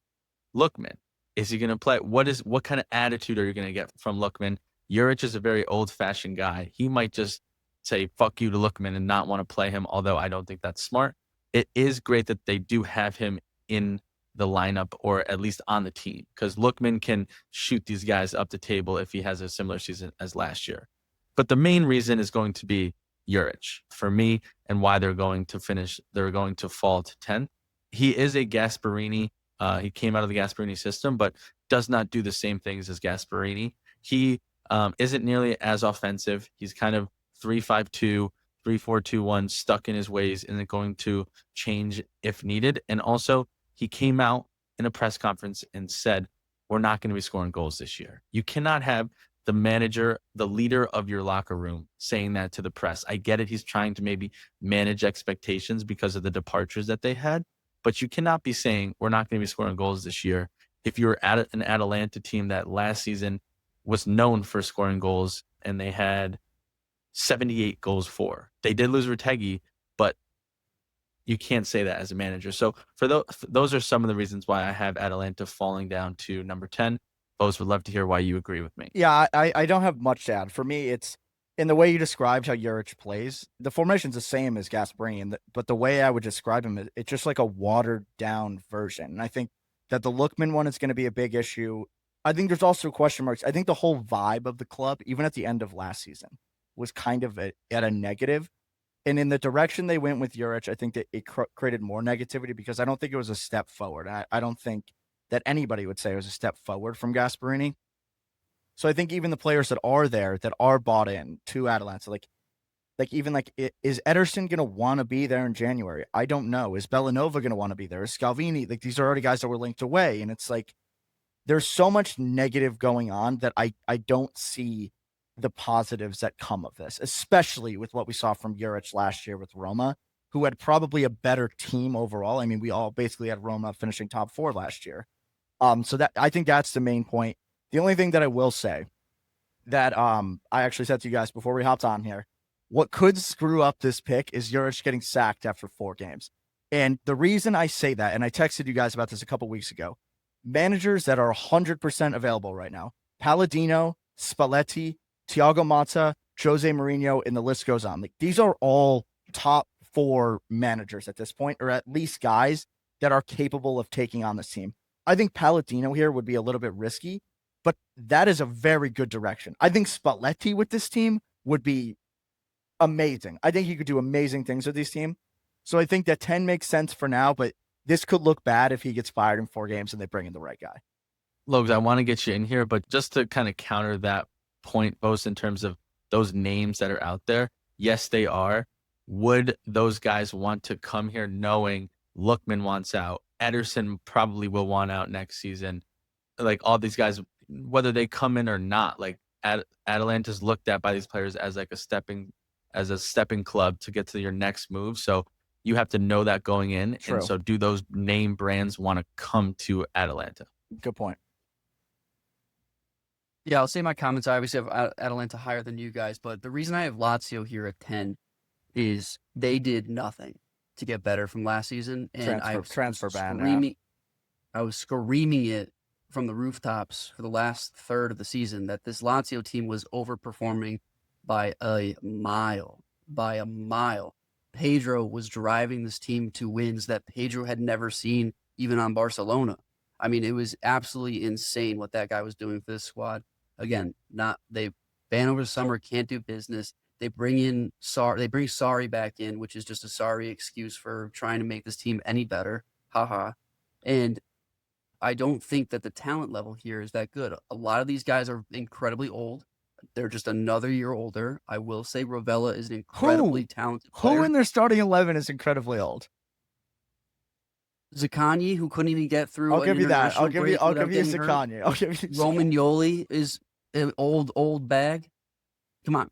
Lookman. Is he gonna play? What kind of attitude are you gonna get from Lookman? Juric is a very old-fashioned guy. He might just say "fuck you" to Lookman and not want to play him, although I don't think that's smart. It is great that they do have him in the lineup or at least on the team, because Lookman can shoot these guys up the table if he has a similar season as last year. But the main reason is going to be Juric for me, and why they're going to fall to 10th. He is a Gasparini. He came out of the Gasparini system, but does not do the same things as Gasparini. He isn't nearly as offensive. He's kind of 3-5-2, 3-4-2-1, stuck in his ways, and going to change if needed. And also, he came out in a press conference and said, we're not going to be scoring goals this year. You cannot have the manager, the leader of your locker room, saying that to the press. I get it. He's trying to maybe manage expectations because of the departures that they had, but you cannot be saying we're not going to be scoring goals this year if you're at an Atalanta team that last season was known for scoring goals and they had 78 goals for. They did lose Retegui, but you can't say that as a manager. So for those are some of the reasons why I have Atalanta falling down to number 10. Bose, would love to hear why you agree with me. Yeah, I don't have much to add. For me, it's in the way you described how Juric plays. The formation's the same as Gasparini, but the way I would describe him, it's just like a watered down version. And I think that the Lookman one is going to be a big issue. I think there's also question marks. I think the whole vibe of the club, even at the end of last season, was kind of at a negative. And in the direction they went with Juric, I think that it created more negativity because I don't think it was a step forward. I don't think that anybody would say it was a step forward from Gasparini. So I think even the players that are there, that are bought in to Atalanta, is Ederson going to want to be there in January? I don't know. Is Bellanova going to want to be there? Is Scalvini? Like, these are already guys that were linked away. And it's like, there's so much negative going on that I don't see the positives that come of this, especially with what we saw from Juric last year with Roma, who had probably a better team overall. I mean, we all basically had Roma finishing top 4 last year. So that, I think that's the main point. The only thing that I will say that I actually said to you guys before we hopped on here, what could screw up this pick is Juric getting sacked after 4 games. And the reason I say that, and I texted you guys about this a couple weeks ago, managers that are 100% available right now, Palladino, Spalletti, Thiago Motta, Jose Mourinho, and the list goes on. Like, these are all top 4 managers at this point, or at least guys that are capable of taking on this team. I think Palladino here would be a little bit risky, but that is a very good direction. I think Spalletti with this team would be amazing. I think he could do amazing things with this team. So I think that 10 makes sense for now, but this could look bad if he gets fired in 4 games and they bring in the right guy. Logs, I want to get you in here, but just to kind of counter that point, both in terms of those names that are out there, yes, they are. Would those guys want to come here knowing Lookman wants out? Ederson probably will want out next season. Like, all these guys, whether they come in or not, like Atalanta's looked at by these players as like a stepping club to get to your next move. So you have to know that going in. True. And so do those name brands want to come to Atalanta? Good point. Yeah, I'll say my comments. I obviously have Atalanta higher than you guys, but the reason I have Lazio here at 10 is they did nothing to get better from last season. And transfer ban. I was screaming it from the rooftops for the last third of the season that this Lazio team was overperforming by a mile. Pedro was driving this team to wins that Pedro had never seen, even on Barcelona. I mean, it was absolutely insane what that guy was doing for this squad. Again, they ban over the summer, can't do business. They bring Sarri back in, which is just a sorry excuse for trying to make this team any better. Haha. And I don't think that the talent level here is that good. A lot of these guys are incredibly old. They're just another year older. I will say Rovella is an incredibly talented player. Who in their starting 11 is incredibly old? Zaccagni, who couldn't even get through. I'll give you that. I'll give you Zaccagni. I'll give you Romagnoli is an old bag. Come on.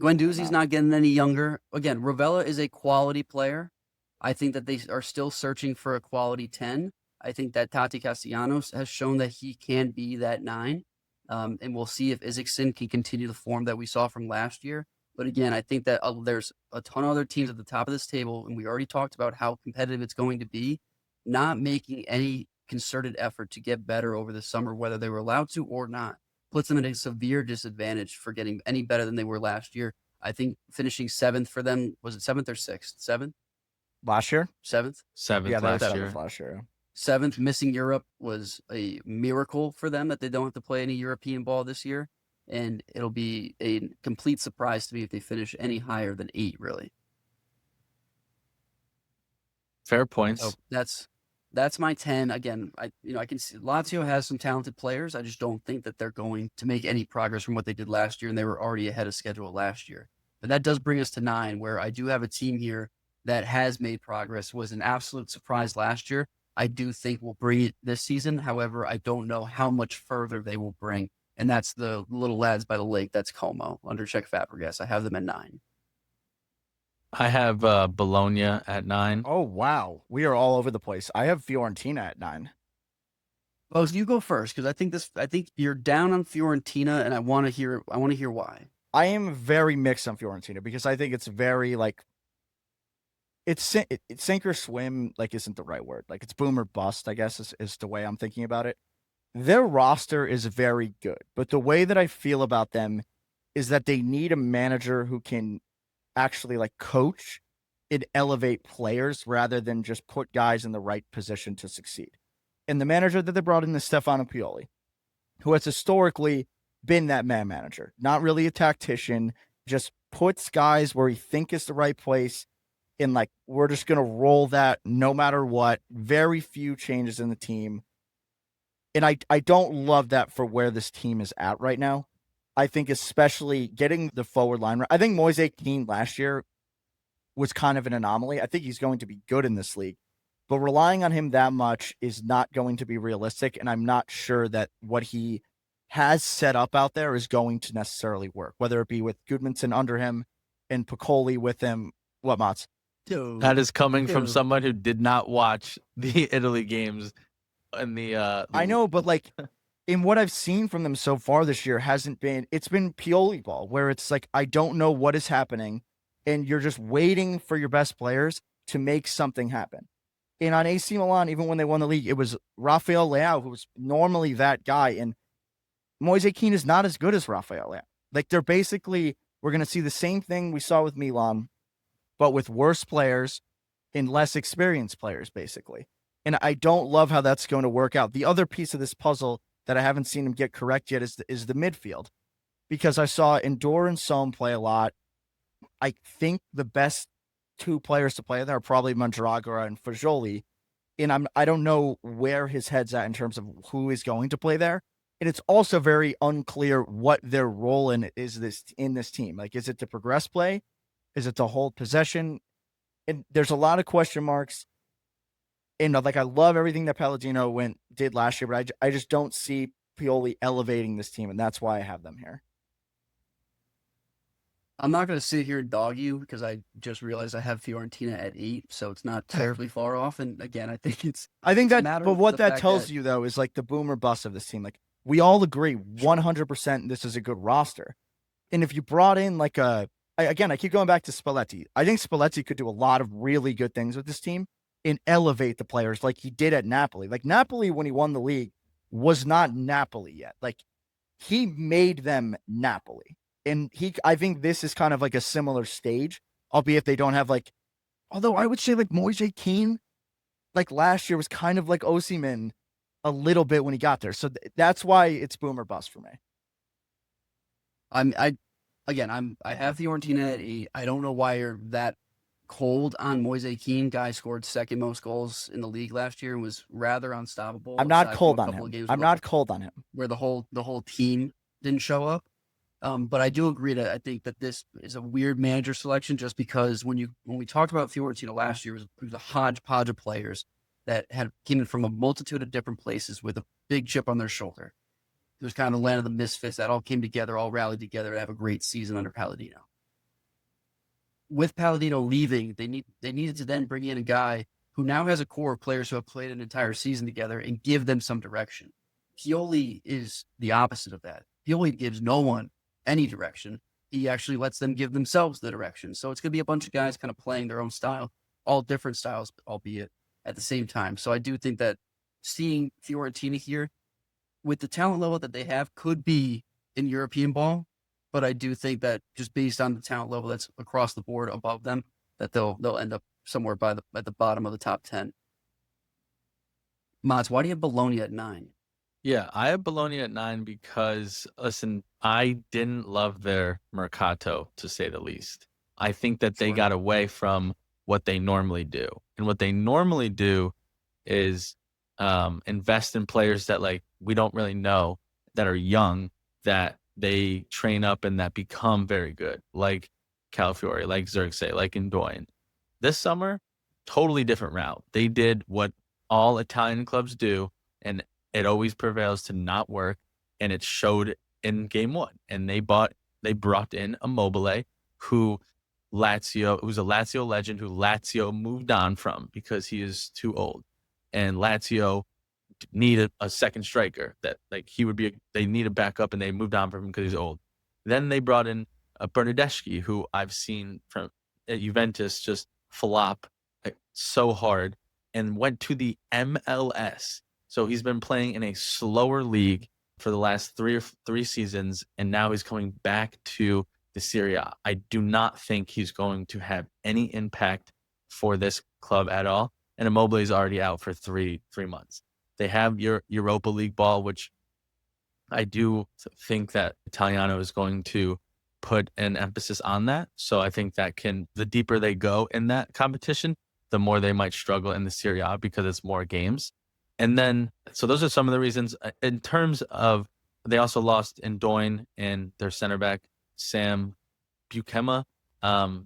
Guendouzi's not getting any younger. Again, Rovella is a quality player. I think that they are still searching for a quality 10. I think that Tati Castellanos has shown that he can be that 9. And we'll see if Isaacson can continue the form that we saw from last year. But again, I think that there's a ton of other teams at the top of this table, and we already talked about how competitive it's going to be. Not making any concerted effort to get better over the summer, whether they were allowed to or not, puts them at a severe disadvantage for getting any better than they were last year. I think finishing seventh for them, was it seventh or sixth? Seventh? Last year? Seventh? Seventh Yeah, they were last seventh year. last year. Seventh, missing Europe was a miracle for them that they don't have to play any European ball this year. And it'll be a complete surprise to me if they finish any higher than 8, really. Fair points. So that's my 10. Again, I can see Lazio has some talented players. I just don't think that they're going to make any progress from what they did last year, and they were already ahead of schedule last year. But that does bring us to 9, where I do have a team here that has made progress, was an absolute surprise last year. I do think will bring it this season. However, I don't know how much further they will bring. And that's the little lads by the lake. That's Como under Czech Fabregas. I have them at 9. I have Bologna at 9. Oh, wow. We are all over the place. I have Fiorentina at 9. Bose, you go first, because I think you're down on Fiorentina, and I want to hear why. I am very mixed on Fiorentina because I think it's very like it's sink or swim, like isn't the right word. Like it's boom or bust, I guess is the way I'm thinking about it. Their roster is very good, but the way that I feel about them is that they need a manager who can actually like coach and elevate players rather than just put guys in the right position to succeed. And the manager that they brought in is Stefano Pioli, who has historically been that man manager, not really a tactician, just puts guys where he think is the right place. And like, we're just going to roll that no matter what. Very few changes in the team. And I don't love that for where this team is at right now. I think especially getting the forward line. I think Moise Kean last year was kind of an anomaly. I think he's going to be good in this league. But relying on him that much is not going to be realistic. And I'm not sure that what he has set up out there is going to necessarily work, whether it be with Gudmundsson under him and Piccoli with him. What, Motts? That is coming from someone who did not watch the Italy games in the I know, but like in what I've seen from them so far this year it's been Pioli ball where it's like, I don't know what is happening and you're just waiting for your best players to make something happen. And on AC Milan, even when they won the league, it was Rafael Leao, who was normally that guy. And Moise Kean is not as good as Rafael Leao. Like we're going to see the same thing we saw with Milan, but with worse players and less experienced players, basically. And I don't love how that's going to work out. The other piece of this puzzle that I haven't seen him get correct yet is the midfield, because I saw Endor and Somme play a lot. I think the best 2 players to play there are probably Mandragora and Fagioli. And I don't know where his head's at in terms of who is going to play there. And it's also very unclear what their role in this team. Like, is it to progress play? Is it to hold possession? And there's a lot of question marks. And like, I love everything that Palladino did last year, but I just don't see Pioli elevating this team. And that's why I have them here. I'm not going to sit here and dog you because I just realized I have Fiorentina at 8, so it's not terribly far off. And again, I think but what that tells you though is like the boom or bust of this team. Like we all agree 100% this is a good roster. And if you brought in like again, I keep going back to Spalletti. I think Spalletti could do a lot of really good things with this team and elevate the players like he did at Napoli. Like Napoli, when he won the league, was not Napoli yet. Like he made them Napoli. And I think this is kind of like a similar stage, albeit they don't have like, although I would say like Moise Kean, like last year was kind of like Osimhen a little bit when he got there. So that's why it's boom or bust for me. I have Fiorentina at 8. I don't know why you're that cold on Moise Kean. Guy scored second most goals in the league last year and was rather unstoppable. I'm not cold on him. I'm not cold on him. Where the whole team didn't show up. But I do agree that I think that this is a weird manager selection just because when we talked about Fiorentina last year, it was a hodgepodge of players that came in from a multitude of different places with a big chip on their shoulder. It was kind of land of the misfits that all came together, all rallied together to have a great season under Palladino. With Palladino leaving, they needed to then bring in a guy who now has a core of players who have played an entire season together and give them some direction. Pioli is the opposite of that. Pioli gives no one any direction. he actually lets them give themselves the direction. So it's going to be a bunch of guys kind of playing their own style, all different styles, albeit at the same time. So I do think that seeing Fiorentina here with the talent level that they have could be in European ball. But I do think that just based on the talent level that's across the board above them, that they'll end up somewhere at the bottom of the top 10. Motts, why do you have Bologna at 9? Yeah, I have Bologna at 9 because, listen, I didn't love their Mercato, to say the least. I think that they Sure. got away from what they normally do. And what they normally do is invest in players that, like, we don't really know, that are young, that they train up and that become very good, like Calafiore, like Xerxes, like Ndoyen. This summer, totally different route. They did what all Italian clubs do, and it always prevails to not work, and it showed in game 1. And they brought in Immobile, who's a Lazio legend, who Lazio moved on from because he is too old. And Lazio need a second striker that, like, they need a backup, and they moved on from him because he's old. Then they brought in Bernardeschi, who I've seen from at Juventus just flop so hard, and went to the MLS. So he's been playing in a slower league for the last three seasons, and now he's coming back to the Serie A. I do not think he's going to have any impact for this club at all. And Immobile is already out for three months. They have your Europa League ball, which I do think that Italiano is going to put an emphasis on that. So I think that the deeper they go in that competition, the more they might struggle in the Serie A because it's more games. And then, so those are some of the reasons. In terms of, they also lost Ndoyen and their center back, Sam Bukema.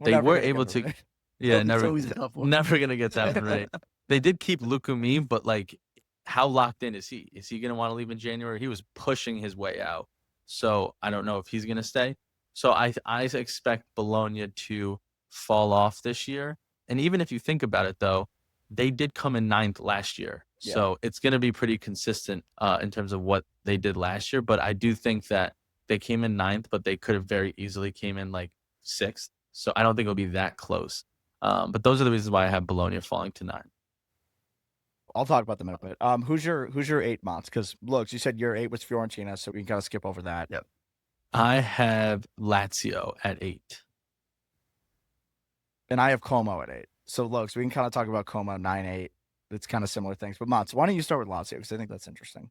They were able to, right. yeah, It's always a tough one. never going to get that one right. They did keep Lukumi, but, like, how locked in is he? Is he going to want to leave in January? He was pushing his way out. So I don't know if he's going to stay. So I expect Bologna to fall off this year. And even if you think about it, though, they did come in 9th last year. Yeah. So it's going to be pretty consistent in terms of what they did last year. But I do think that they came in 9th, but they could have very easily came in like 6th. So I don't think it'll be that close. But those are the reasons why I have Bologna falling to 9. I'll talk about them in a bit. Who's your 8, Motts? Because look, you said your 8 was Fiorentina, so we can kind of skip over that. Yep. I have Lazio at 8. And I have Como at 8. So look, so we can kind of talk about Como 9-8. It's kind of similar things. But Motts, why don't you start with Lazio? Because I think that's interesting.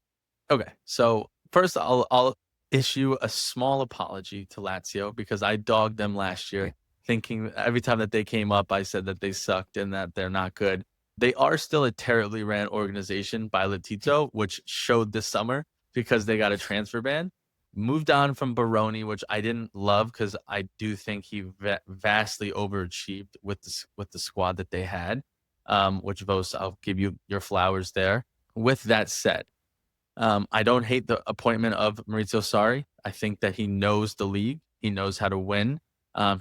Okay, so first I'll issue a small apology to Lazio because I dogged them last year, thinking every time that they came up, I said that they sucked and that they're not good. They are still a terribly ran organization by Latito, which showed this summer because they got a transfer ban. Moved on from Baroni, which I didn't love because I do think he vastly overachieved with the squad that they had. Which Vos, I'll give you your flowers there. With that said, I don't hate the appointment of Maurizio Sarri. I think that he knows the league. He knows how to win.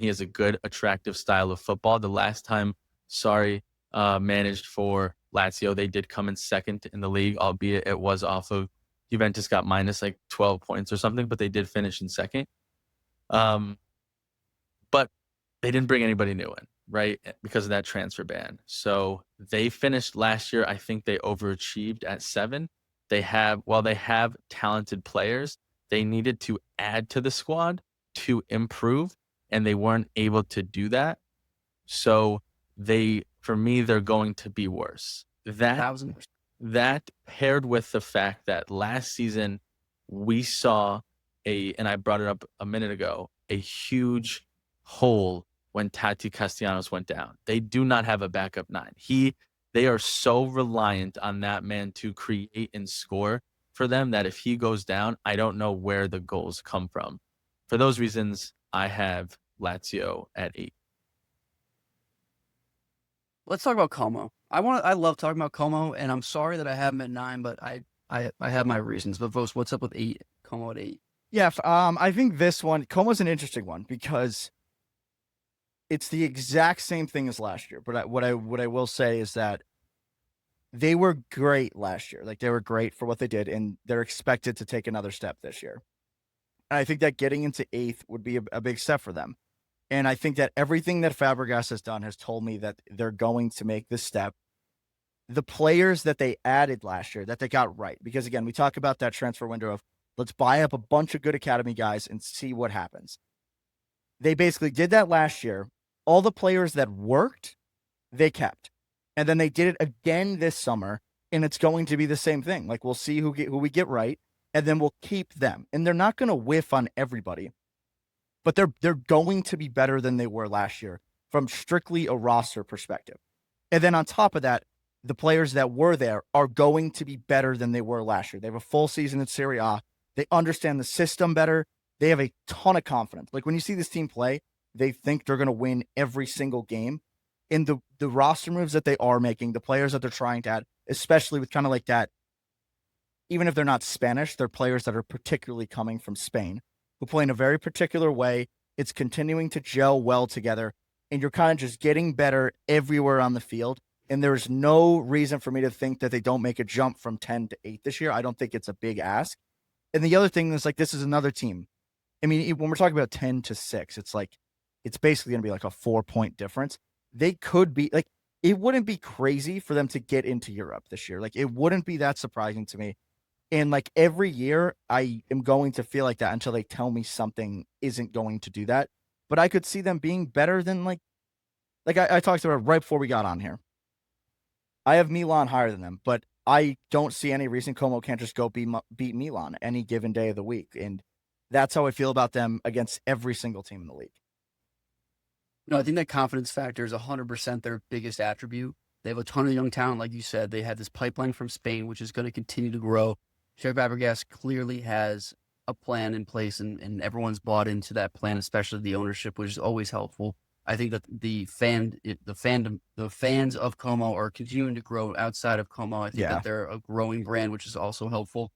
He has a good, attractive style of football. The last time Sarri managed for Lazio, they did come in 2nd in the league, albeit it was off of Juventus got minus like 12 points or something, but they did finish in 2nd. But they didn't bring anybody new in, right? Because of that transfer ban. So they finished last year, I think they overachieved at 7. While they have talented players, they needed to add to the squad to improve, and they weren't able to do that. So for me, they're going to be worse. 1,000%. That paired with the fact that last season we saw and I brought it up a minute ago, a huge hole when Tati Castellanos went down. They do not have a backup 9. They are so reliant on that man to create and score for them that if he goes down, I don't know where the goals come from. For those reasons, I have Lazio at 8. Let's talk about Como. I love talking about Como, and I'm sorry that I have him at 9, but I have my reasons. But Vos, what's up with 8? Como at 8? Yeah, I think this one, Como's an interesting one because it's the exact same thing as last year. But what I will say is that they were great last year. Like, they were great for what they did, and they're expected to take another step this year. And I think that getting into 8th would be a big step for them. And I think that everything that Fabregas has done has told me that they're going to make this step. The players that they added last year that they got right, because again, we talk about that transfer window of let's buy up a bunch of good academy guys and see what happens. They basically did that last year. All the players that worked, they kept. And then they did it again this summer, and it's going to be the same thing. Like, we'll see who we get right, and then we'll keep them. And they're not going to whiff on everybody, but they're going to be better than they were last year from strictly a roster perspective. And then on top of that, the players that were there are going to be better than they were last year. They have a full season in Serie A. They understand the system better. They have a ton of confidence. Like, when you see this team play, they think they're going to win every single game. In the roster moves that they are making, the players that they're trying to add, especially with kind of like that, even if they're not Spanish, they're players that are particularly coming from Spain, who play in a very particular way. It's continuing to gel well together, and you're kind of just getting better everywhere on the field. And there's no reason for me to think that they don't make a jump from 10 to 8 this year. I don't think it's a big ask. And the other thing is, like, this is another team. I mean, when we're talking about 10 to 6, it's like, it's basically going to be like a 4-point difference. They could be like, it wouldn't be crazy for them to get into Europe this year. Like, it wouldn't be that surprising to me. And like, every year I am going to feel like that until they tell me something isn't going to do that. But I could see them being better than like I talked about right before we got on here. I have Milan higher than them, but I don't see any reason Como can't just go beat Milan any given day of the week. And that's how I feel about them against every single team in the league. No, I think that confidence factor is 100% their biggest attribute. They have a ton of young talent, like you said. They had this pipeline from Spain, which is going to continue to grow. Javier Fabregas clearly has a plan in place, and everyone's bought into that plan, especially the ownership, which is always helpful. I think that the fans of Como are continuing to grow outside of Como. I think that they're a growing brand, which is also helpful.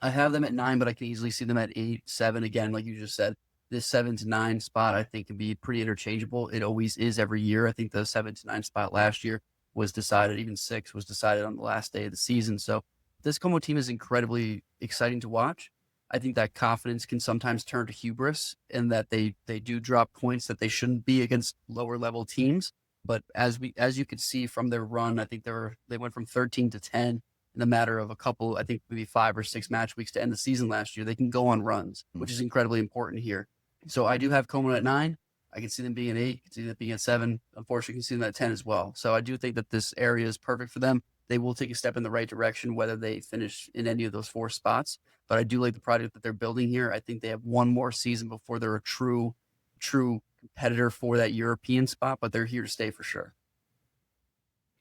I have them at 9, but I can easily see them at 8, 7 again, like you just said. This 7 to 9 spot, I think, can be pretty interchangeable. It always is every year. I think the 7 to 9 spot last year was decided, even 6 was decided on the last day of the season. So this Como team is incredibly exciting to watch. I think that confidence can sometimes turn to hubris, and that they do drop points that they shouldn't be against lower level teams. But as you could see from their run, I think they went from 13 to 10 in a matter of a couple, I think maybe 5 or 6 match weeks to end the season last year. They can go on runs, which is incredibly important here. So I do have Como at 9. I can see them being at 8. I can see them being at 7. Unfortunately, I can see them at 10 as well. So I do think that this area is perfect for them. They will take a step in the right direction, whether they finish in any of those 4 spots. But I do like the product that they're building here. I think they have one more season before they're a true competitor for that European spot, but they're here to stay for sure.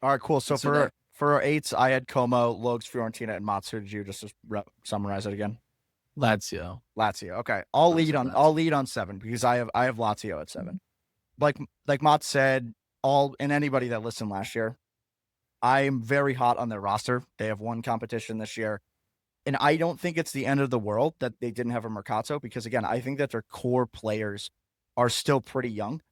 All right, cool. So for our 8s, I had Como, Logs, Fiorentina, and Motts. Did you just summarize it again? Lazio. Okay. I'll lead on 7 because I have Lazio at 7. Like Mott said, anybody that listened last year, I am very hot on their roster. They have won competition this year. And I don't think it's the end of the world that they didn't have a Mercato, because again, I think that their core players are still pretty young.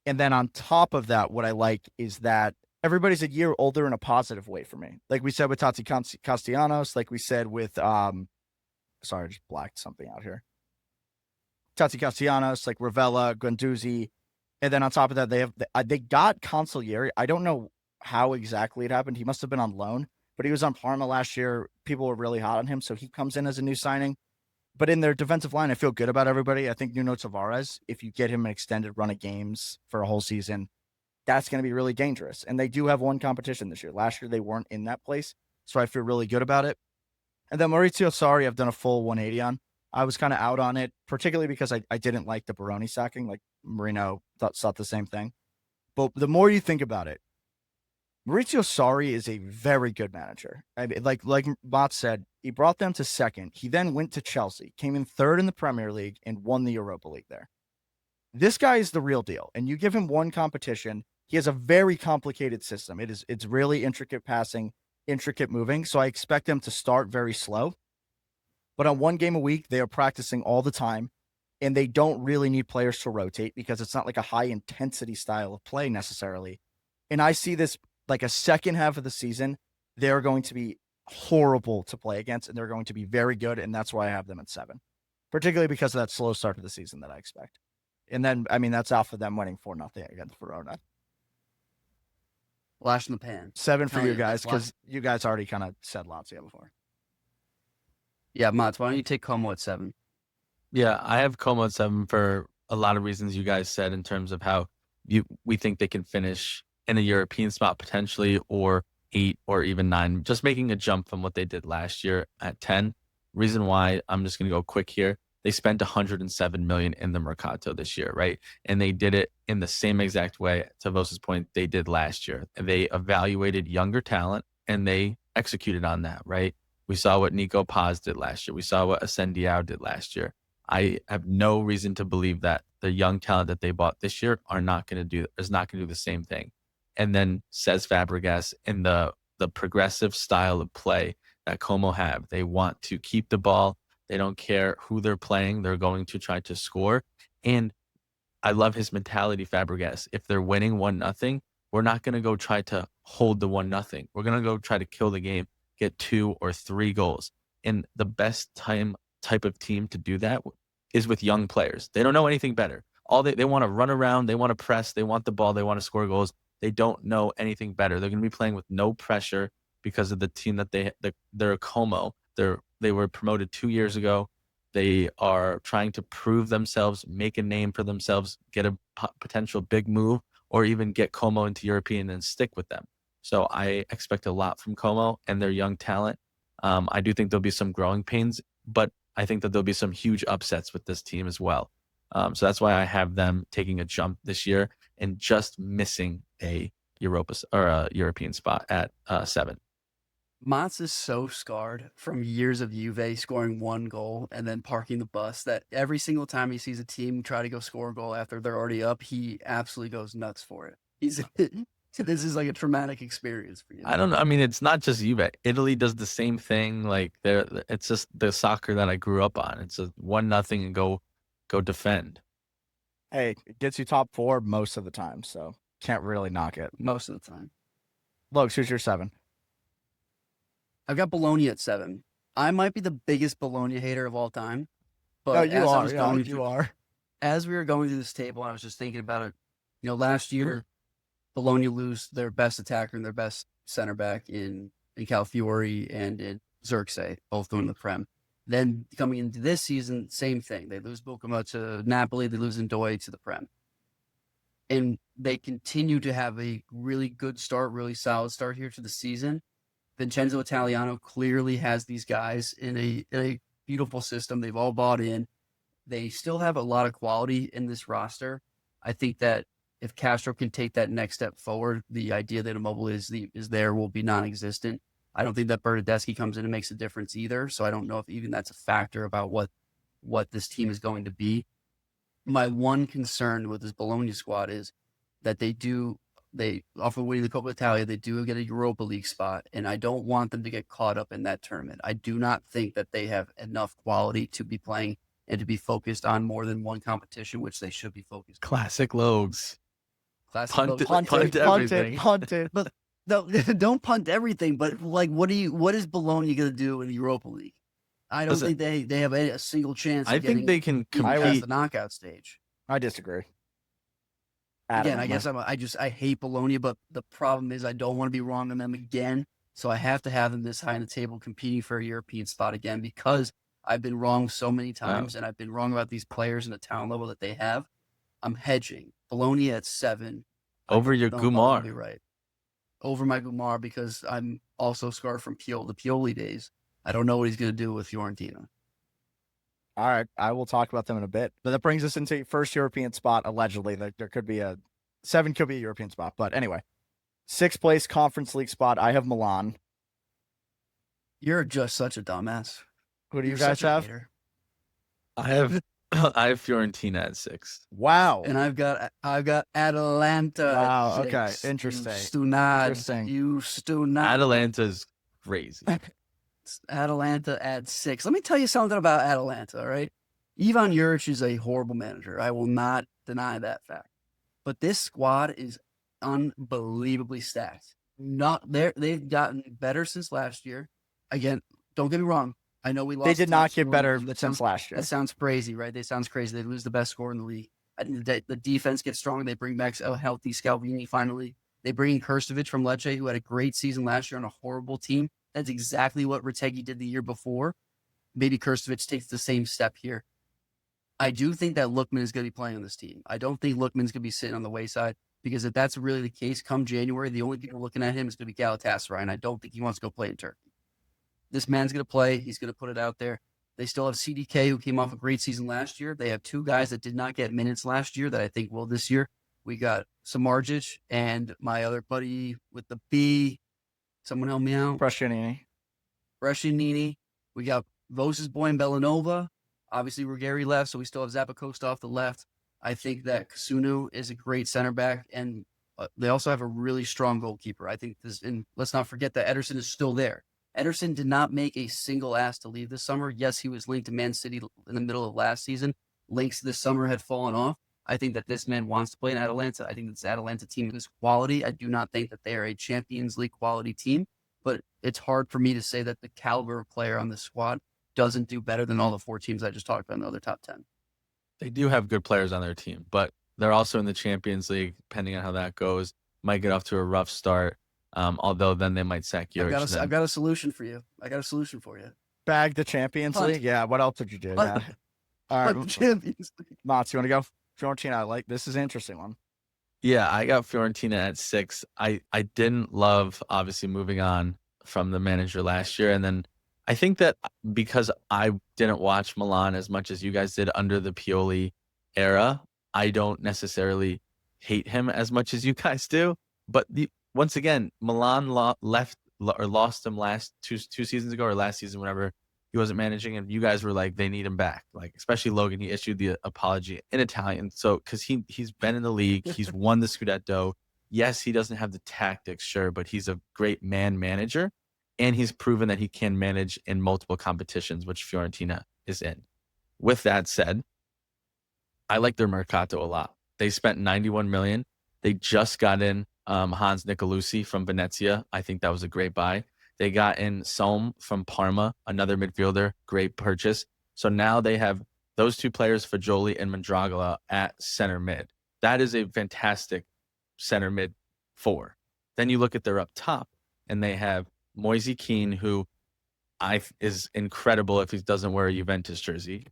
And then on top of that, what I like is that everybody's a year older in a positive way for me. Like we said with Tati Castellanos, like we said with sorry, I just blacked something out here. Tati Castellanos, like Ravella, Guendouzi. And then on top of that, they got Consigliere. I don't know how exactly it happened. He must have been on loan, but he was on Parma last year. People were really hot on him, so he comes in as a new signing. But in their defensive line, I feel good about everybody. I think Nuno Tavares, if you get him an extended run of games for a whole season, that's going to be really dangerous. And they do have one competition this year. Last year, they weren't in that place, so I feel really good about it. And then Maurizio Sarri, I've done a full 180 on. I was kind of out on it, particularly because I didn't like the Baroni sacking. Like Marino thought the same thing. But the more you think about it, Maurizio Sarri is a very good manager. I mean, like Mott said, he brought them to 2nd. He then went to Chelsea, came in 3rd in the Premier League, and won the Europa League there. This guy is the real deal. And you give him one competition, he has a very complicated system. It's really intricate passing, intricate moving. So I expect them to start very slow. But on 1 game a week, they are practicing all the time. And they don't really need players to rotate because it's not like a high intensity style of play necessarily. And I see this like a second half of the season, they're going to be horrible to play against, and they're going to be very good, and that's why I have them at 7. particularly because of that slow start to the season that I expect. And then, I mean, that's off of them winning 4-0 against Verona. Flash in the pan. 7 for Hell you yeah, guys, flash. because you guys already kind of said Lazio before. Yeah, Motts, why don't you take Como at 7? Yeah, I have Como at 7 for a lot of reasons you guys said in terms of how we think they can finish in a European spot potentially, or 8 or even 9, just making a jump from what they did last year at 10. Reason why, I'm just going to go quick here. They spent 107 million in the Mercato this year, right? And they did it in the same exact way, to Vos's point, they did last year. They evaluated younger talent and they executed on that, right? We saw what Nico Paz did last year. We saw what Ascendiao did last year. I have no reason to believe that the young talent that they bought this year is not going to do the same thing. And then says Fabregas, in the progressive style of play that Como have, they want to keep the ball. They don't care who they're playing. They're going to try to score. And I love his mentality, Fabregas. If they're winning 1-0, we're not going to go try to hold the 1-0. We're going to go try to kill the game, get 2 or 3 goals. And the best type of team to do that is with young players. They don't know anything better. All they want to run around, they want to press, they want the ball, they want to score goals. They don't know anything better. They're going to be playing with no pressure because of the team that they're Como. They were promoted 2 years ago. They are trying to prove themselves, make a name for themselves, get a potential big move, or even get Como into European and stick with them. So I expect a lot from Como and their young talent. I do think there'll be some growing pains, but I think that there'll be some huge upsets with this team as well. So that's why I have them taking a jump this year and just missing a European spot at 7. Motts is so scarred from years of Juve scoring 1 goal and then parking the bus that every single time he sees a team try to go score a goal after they're already up, he absolutely goes nuts for it. This is like a traumatic experience for you. I don't know. I mean, it's not just Juve. Italy does the same thing. Like it's just the soccer that I grew up on. It's a 1-0 and go defend. Hey, it gets you top 4 most of the time, so can't really knock it. Most of the time. Look, who's your 7? I've got Bologna at 7. I might be the biggest Bologna hater of all time. But No, you as I are. was Yeah, going you through, are. as we were going through this table, I was just thinking about it. You know, last year, Bologna lose their best attacker and their best center back in Calafiori and in Xerxes, both doing the Prem. Then coming into this season, same thing. They lose Bukama to Napoli. They lose Ndoye to the Prem. And they continue to have a really good start, really solid start here to the season. Vincenzo Italiano clearly has these guys in a beautiful system. They've all bought in. They still have a lot of quality in this roster. I think that if Castro can take that next step forward, the idea that Immobile is there will be non-existent. I don't think that Bernardeschi comes in and makes a difference either. So I don't know if even that's a factor about what this team is going to be. My one concern with this Bologna squad is that they offer winning the Coppa Italia, they do get a Europa League spot, and I don't want them to get caught up in that tournament. I do not think that they have enough quality to be playing and to be focused on more than one competition, which they should be focused on. Classic Logs. Punt everything. Punt it. But no, don't punt everything. But like, what is Bologna going to do in the Europa League? I don't think they have a single chance. I think they can past compete. the knockout stage. I disagree. Again, I guess I hate Bologna, but the problem is I don't want to be wrong on them again. So I have to have them this high on the table competing for a European spot again, because I've been wrong so many times, and I've been wrong about these players and the talent level that they have. I'm hedging. Bologna at 7. Over your Gumar. Be right. Over my Gumar, because I'm also scarred from the Pioli days. I don't know what he's going to do with Fiorentina. All right, I will talk about them in a bit. But that brings us into first European spot, allegedly. There could be 7 could be a European spot. But anyway, 6th place Conference League spot. I have Milan. You're just such a dumbass. Who do you You're guys such a have? hater. I have Fiorentina at 6. Wow. And I've got Atalanta. Wow, at 6. okay, interesting. Interesting. You Stunad. Atalanta's crazy. Atalanta at 6. Let me tell you something about Atalanta, all right? Ivan Juric is a horrible manager. I will not deny that fact. But this squad is unbelievably stacked. They've gotten better since last year. Again, don't get me wrong. I know we lost. They did the top not get scorer in the better league. since last year. That sounds crazy, right? They sounds crazy. They lose the best scorer in the league. I think the defense gets stronger. They bring back a healthy Scalvini finally. They bring in Krstovic from Lecce, who had a great season last year on a horrible team. That's exactly what Retegui did the year before. Maybe Krstovic takes the same step here. I do think that Lookman is going to be playing on this team. I don't think Lookman's going to be sitting on the wayside, because if that's really the case, come January, the only people looking at him is going to be Galatasaray, and I don't think he wants to go play in Turkey. This man's going to play. He's going to put it out there. They still have CDK, who came off a great season last year. They have two guys that did not get minutes last year that I think will this year. We got Samardzic and my other buddy with the B. Someone help me out. Brescianini. We got Vos's boy in Bellanova. Obviously, Ruggeri left, so we still have Zappacosta off the left. I think that Kasunu is a great center back, and they also have a really strong goalkeeper. I think this, and let's not forget that Ederson is still there. Ederson did not make a single ask to leave this summer. Yes, he was linked to Man City in the middle of last season. Links this summer had fallen off. I think that this man wants to play in Atalanta. I think this Atalanta team is quality. I do not think that they are a Champions League quality team, but it's hard for me to say that the caliber of player on this squad doesn't do better than all the four teams I just talked about in the other top 10. They do have good players on their team, but they're also in the Champions League, depending on how that goes. Might get off to a rough start, although then they might sack Juric. I've got a solution for you. I got a solution for you. Bag the Champions League? Yeah, what else would you do? Yeah. All right. Champions League. Motts, you want to go? Fiorentina, this is an interesting one. Yeah, I got Fiorentina at 6. I didn't love, obviously, moving on from the manager last year. And then I think that because I didn't watch Milan as much as you guys did under the Pioli era, I don't necessarily hate him as much as you guys do. But once again, Milan lost him last two seasons ago, or last season, whenever he wasn't managing, and you guys were like, they need him back. Like, especially Logan, he issued the apology in Italian. So, because he's been in the league, he's won the Scudetto. Yes, he doesn't have the tactics, sure, but he's a great man manager, and he's proven that he can manage in multiple competitions, which Fiorentina is in. With that said, I like their Mercato a lot. They spent 91 million. They just got in Hans Nicolucci from Venezia. I think that was a great buy. They got in Sohm from Parma, another midfielder, great purchase. So now they have those two players, Fagioli and Mondragola, at center mid. That is a fantastic center mid 4. Then you look at their up top, and they have Moise Kean, who is incredible if he doesn't wear a Juventus jersey.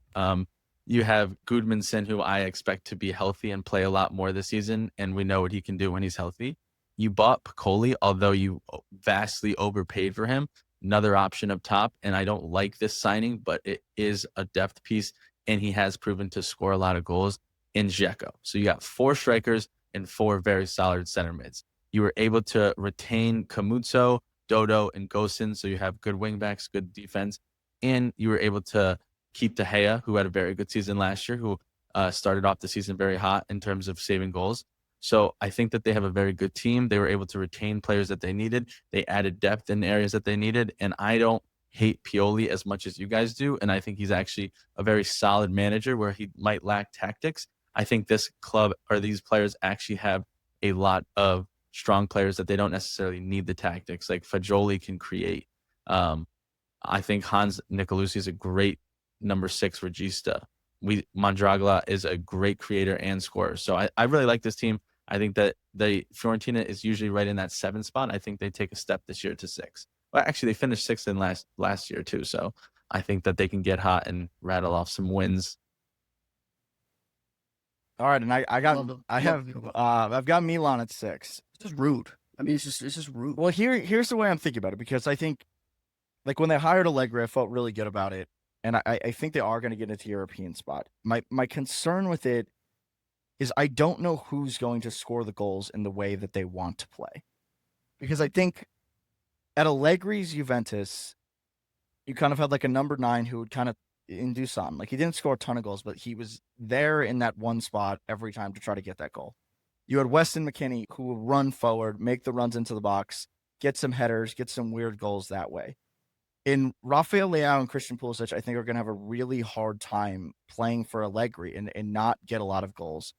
You have Gudmundsson, who I expect to be healthy and play a lot more this season, and we know what he can do when he's healthy. You bought Piccoli, although you vastly overpaid for him. Another option up top, and I don't like this signing, but it is a depth piece, and he has proven to score a lot of goals in Dzeko. So you got 4 strikers and 4 very solid center mids. You were able to retain Camuzzo, Dodo, and Gosen, so you have good wingbacks, good defense, and you were able to keep De Gea, who had a very good season last year, who started off the season very hot in terms of saving goals. So I think that they have a very good team. They were able to retain players that they needed. They added depth in areas that they needed. And I don't hate Pioli as much as you guys do. And I think he's actually a very solid manager where he might lack tactics. I think this club or these players actually have a lot of strong players that they don't necessarily need the tactics. Like Fagioli can create. I think Hans Nicolucci is a great number 6 regista. Mondragola is a great creator and scorer. So I really like this team. I think that Fiorentina is usually right in that 7 spot. I think they take a step this year to 6. Well, actually, they finished 6th in last year too. So I think that they can get hot and rattle off some wins. All right, and I've got Milan at 6. It's just rude. I mean, it's just rude. Well, here's the way I'm thinking about it, because I think, like, when they hired Allegri, I felt really good about it. And I think they are going to get into European spot. My concern with it is I don't know who's going to score the goals in the way that they want to play. Because I think at Allegri's Juventus, you kind of had like a number 9 who would kind of in Dusan. Like, he didn't score a ton of goals, but he was there in that one spot every time to try to get that goal. You had Weston McKennie, who would run forward, make the runs into the box, get some headers, get some weird goals that way. In Rafael Leao and Christian Pulisic, I think are going to have a really hard time playing for Allegri and not get a lot of goals.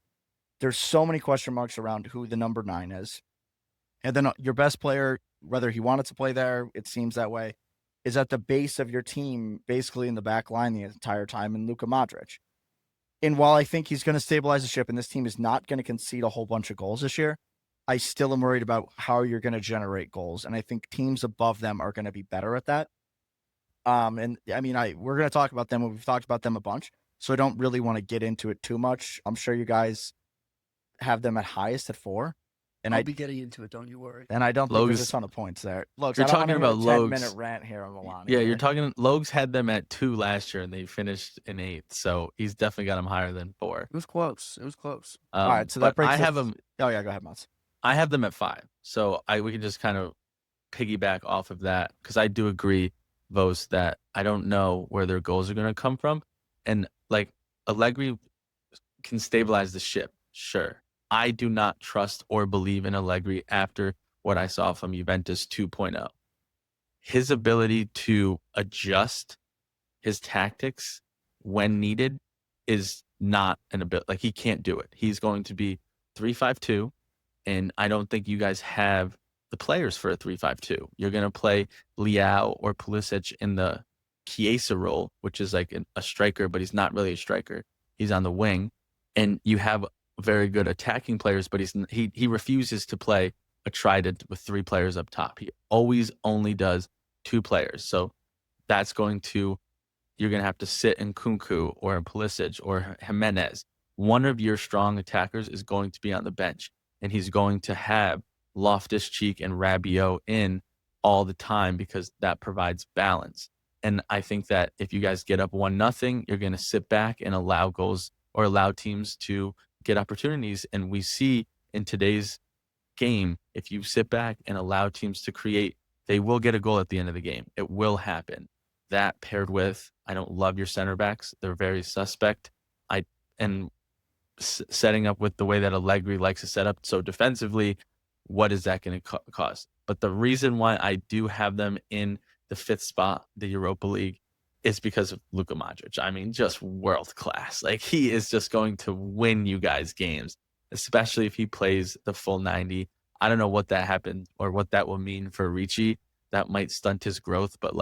There's so many question marks around who the number 9 is. And then your best player, whether he wanted to play there, it seems that way, is at the base of your team, basically in the back line the entire time, in Luka Modric. And while I think he's going to stabilize the ship and this team is not going to concede a whole bunch of goals this year, I still am worried about how you're going to generate goals. And I think teams above them are going to be better at that. And I mean, we're going to talk about them. We've talked about them a bunch, so I don't really want to get into it too much. I'm sure you guys have them at highest at 4. And I'll be getting into it. Don't you worry. And I don't think there's a Logs- ton of points there. Look, You're I don't talking wanna about hear a Logs. 10-minute rant here on Milan. Yeah, either. you're talking. Logs had them at 2 last year, and they finished in 8th. So he's definitely got them higher than 4. It was close. It was close. All right, so that breaks. I have them. Oh yeah, go ahead, Motts. I have them at 5. So we can just kind of piggyback off of that, because I do agree, Vos, that I don't know where their goals are going to come from. And like Allegri can stabilize the ship, sure. I do not trust or believe in Allegri after what I saw from Juventus 2.0. His ability to adjust his tactics when needed is not an ability. Like, he can't do it. He's going to be 3-5-2, and I don't think you guys have the players for a 3-5-2. You're going to play Leao or Pulisic in the Chiesa role, which is like a striker, but he's not really a striker. He's on the wing, and you have very good attacking players, but he refuses to play a trident with 3 players up top. He always only does 2 players. So that's you're going to have to sit in Kunku or in Pulisic or Jimenez. One of your strong attackers is going to be on the bench, and he's going to have Loftus-Cheek and Rabiot in all the time, because that provides balance. And I think that if you guys get up 1-0, you're going to sit back and allow goals or allow teams to get opportunities. And we see in today's game, if you sit back and allow teams to create, they will get a goal at the end of the game. It will happen. That paired with, I don't love your center backs. They're very suspect. Setting up with the way that Allegri likes to set up, so defensively, what is that going to cost? But the reason why I do have them in the 5th spot, the Europa League, is because of Luka Modric. I mean, just world class. Like, he is just going to win you guys games, especially if he plays the full 90. I don't know what that happened or what that will mean for Ricci. That might stunt his growth, but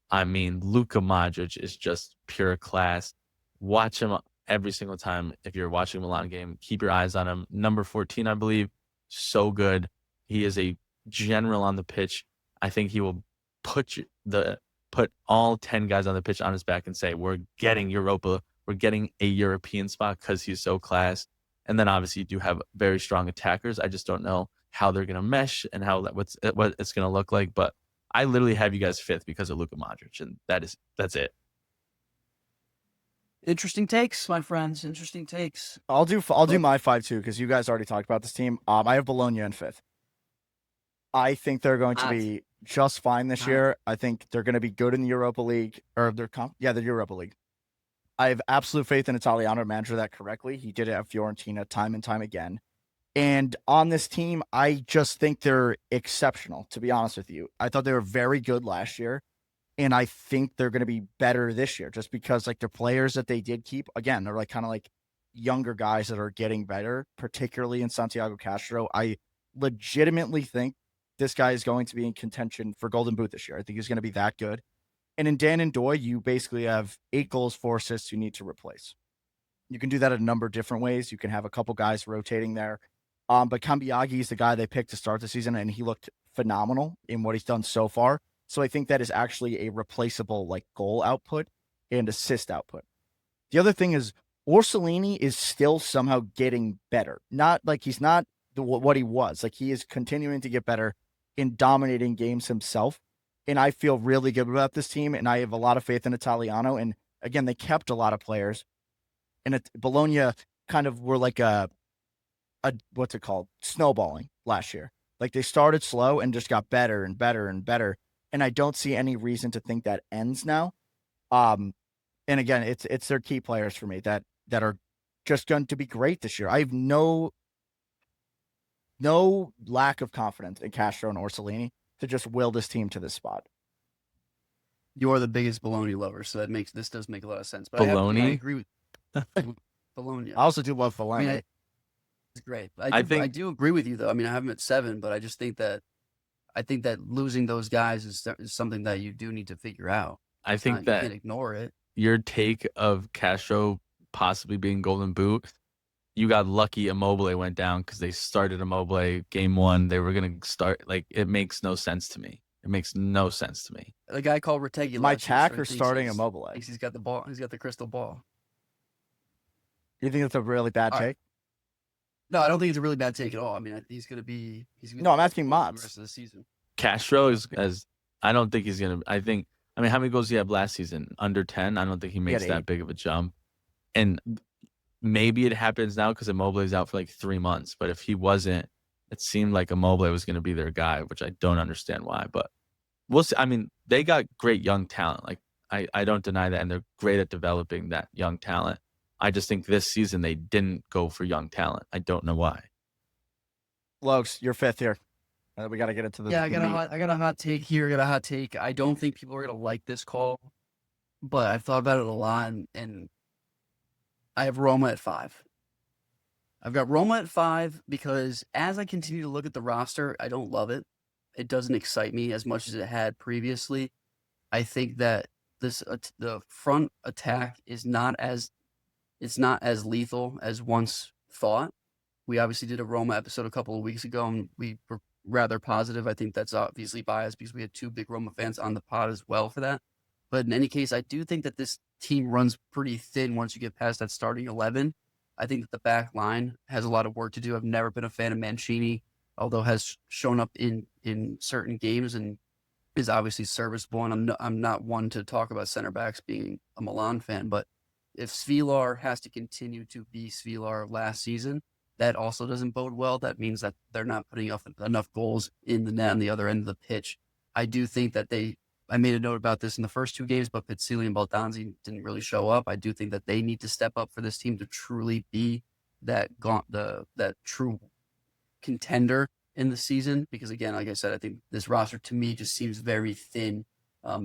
I mean, Luka Modric is just pure class. Watch him every single time. If you're watching a Milan game, keep your eyes on him. Number 14, I believe, so good. He is a general on the pitch. I think he will put all 10 guys on the pitch on his back and say, we're getting Europa. We're getting a European spot, because he's so class. And then obviously you do have very strong attackers. I just don't know how they're going to mesh and what it's going to look like. But I literally have you guys 5th because of Luka Modric, and that's it. Interesting takes, my friends. Interesting takes. I'll do my 5 too, because you guys already talked about this team. I have Bologna in 5th. I think they're going to be just fine this year. I think they're going to be good in the Europa League, or the Europa League. I have absolute faith in Italiano to manage that correctly. He did it at Fiorentina time and time again. And on this team, I just think they're exceptional, to be honest with you. I thought they were very good last year, and I think they're going to be better this year, just because like the players that they did keep, again, they're like kind of like younger guys that are getting better, particularly in Santiago Castro. I legitimately think this guy is going to be in contention for Golden Boot this year. I think he's going to be that good. And in Dan and Doy, you basically have 8 goals, 4 assists you need to replace. You can do that a number of different ways. You can have a couple guys rotating there. But Cambiaghi is the guy they picked to start the season, and he looked phenomenal in what he's done so far. So I think that is actually a replaceable like goal output and assist output. The other thing is Orsolini is still somehow getting better. Not like he's not what he was. Like, he is continuing to get better in dominating games himself. And I feel really good about this team, and I have a lot of faith in Italiano. And again, they kept a lot of players. And Bologna kind of were like a what's it called? Snowballing last year. Like, they started slow and just got better and better and better. And I don't see any reason to think that ends now. And again, it's their key players for me that are just going to be great this year. I have no lack of confidence in Castro and Orsolini to just will this team to this spot. You are the biggest Bologna lover, so this does make a lot of sense. But Bologna? I agree with Bologna. I also do love Fellaini. I mean, it's great. I do agree with you, though. I mean, I have him at 7, but I just think that I think that losing those guys is something that you do need to figure out. I think You that can't ignore it. your take of Castro possibly being Golden Boot, you got lucky Immobile went down because they started Immobile game 1. They were going to start, like, it makes no sense to me. It makes no sense to me. The guy called Retegui. My tack or starting Immobile? Thinks he's got the ball. He's got the crystal ball. You think it's a really bad All right. take? No, I don't think it's a really bad take at all. I mean, he's going to be. No, I'm asking the Motts. rest of the season. Castro is as I don't think he's going to. I mean, how many goals did he have last season? Under 10. I don't think he makes had that 8. big of a jump. And maybe it happens now because Immobile is out for like 3 months. But if he wasn't, it seemed like Immobile was going to be their guy, which I don't understand why. But we'll see. I mean, they got great young talent. Like I don't deny that, and they're great at developing that young talent. I just think this season they didn't go for young talent. I don't know why. Lokes, you're 5th here. We got to get into the. Yeah, I got a hot take here. I got a hot take. I don't think people are going to like this call, but I've thought about it a lot, and I have Roma at 5. I've got Roma at 5 because as I continue to look at the roster, I don't love it. It doesn't excite me as much as it had previously. I think that the front attack is not as lethal as once thought. We obviously did a Roma episode a couple of weeks ago, and we were rather positive. I think that's obviously biased because we had 2 big Roma fans on the pod as well for that. But in any case, I do think that this team runs pretty thin once you get past that starting 11. I think that the back line has a lot of work to do. I've never been a fan of Mancini, although has shown up in certain games and is obviously serviceable. And I'm not one to talk about center backs being a Milan fan, but if Svilar has to continue to be Svilar last season, that also doesn't bode well. That means that they're not putting enough goals in the net on the other end of the pitch. I do think that I made a note about this in the first 2 games, but Pizzilli and Baldanzi didn't really show up. I do think that they need to step up for this team to truly be that true contender in the season. Because again, like I said, I think this roster to me just seems very thin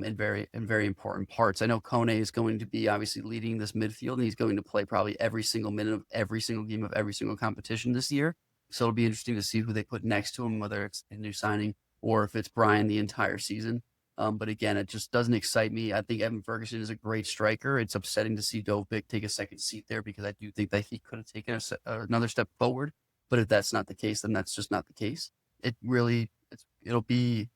in very important parts. I know Kone is going to be obviously leading this midfield, and he's going to play probably every single minute of every single game of every single competition this year. So it'll be interesting to see who they put next to him, whether it's a new signing or if it's Brian the entire season. But again, it just doesn't excite me. I think Evan Ferguson is a great striker. It's upsetting to see Dovbyk take a second seat there because I do think that he could have taken another step forward. But if that's not the case, then that's just not the case. It'll be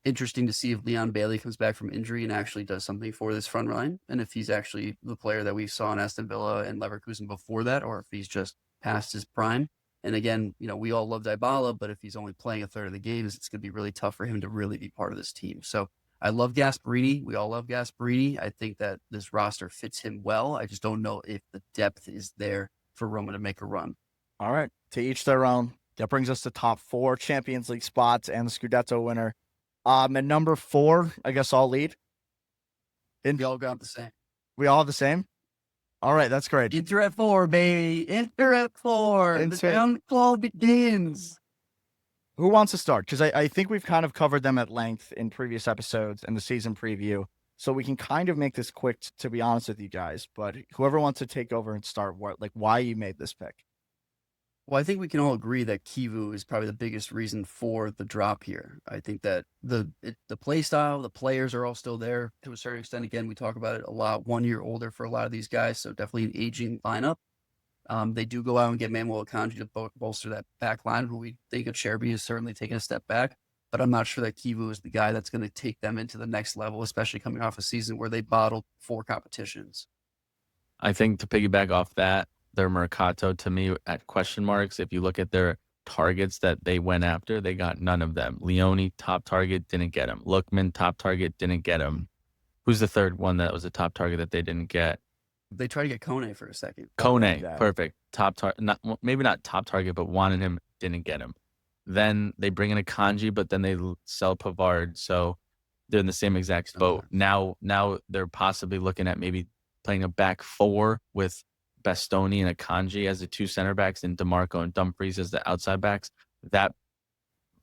interesting to see if Leon Bailey comes back from injury and actually does something for this front line, and if he's actually the player that we saw in Aston Villa and Leverkusen before that, or if he's just past his prime. And again, we all love Dybala, but if he's only playing a third of the games, it's going to be really tough for him to really be part of this team. So I love Gasperini. We all love Gasperini. I think that this roster fits him well. I just don't know if the depth is there for Roma to make a run. All right, to each their own. That brings us to top 4 Champions League spots and the Scudetto winner. And number 4, I guess I'll lead. We all got the same. We all have the same? All right, that's great. Inter at 4, baby. Inter at 4. The down claw begins. Who wants to start? Because I think we've kind of covered them at length in previous episodes and the season preview. So we can kind of make this quick, to be honest with you guys. But whoever wants to take over and start, why you made this pick. Well, I think we can all agree that Kivu is probably the biggest reason for the drop here. I think that the play style, the players are all still there to a certain extent. Again, we talk about it a lot. 1 year older for a lot of these guys, so definitely an aging lineup. They do go out and get Manuel Akanji to bolster that back line, who we think Acerbi is certainly taking a step back. But I'm not sure that Kivu is the guy that's going to take them into the next level, especially coming off a season where they bottled 4 competitions. I think to piggyback off that, their Mercato to me at question marks. If you look at their targets that they went after, they got none of them. Leone, top target, didn't get him. Lookman, top target, didn't get him. Who's the third one that was a top target that they didn't get? They tried to get Kone for a second. Kone, perfect. Top target, maybe not top target, but wanted him, didn't get him. Then they bring in a Kanji, but then they sell Pavard. So they're in the same exact boat. Now they're possibly looking at maybe playing a back 4 with Bastoni and Akanji as the 2 center backs and DeMarco and Dumfries as the outside backs. That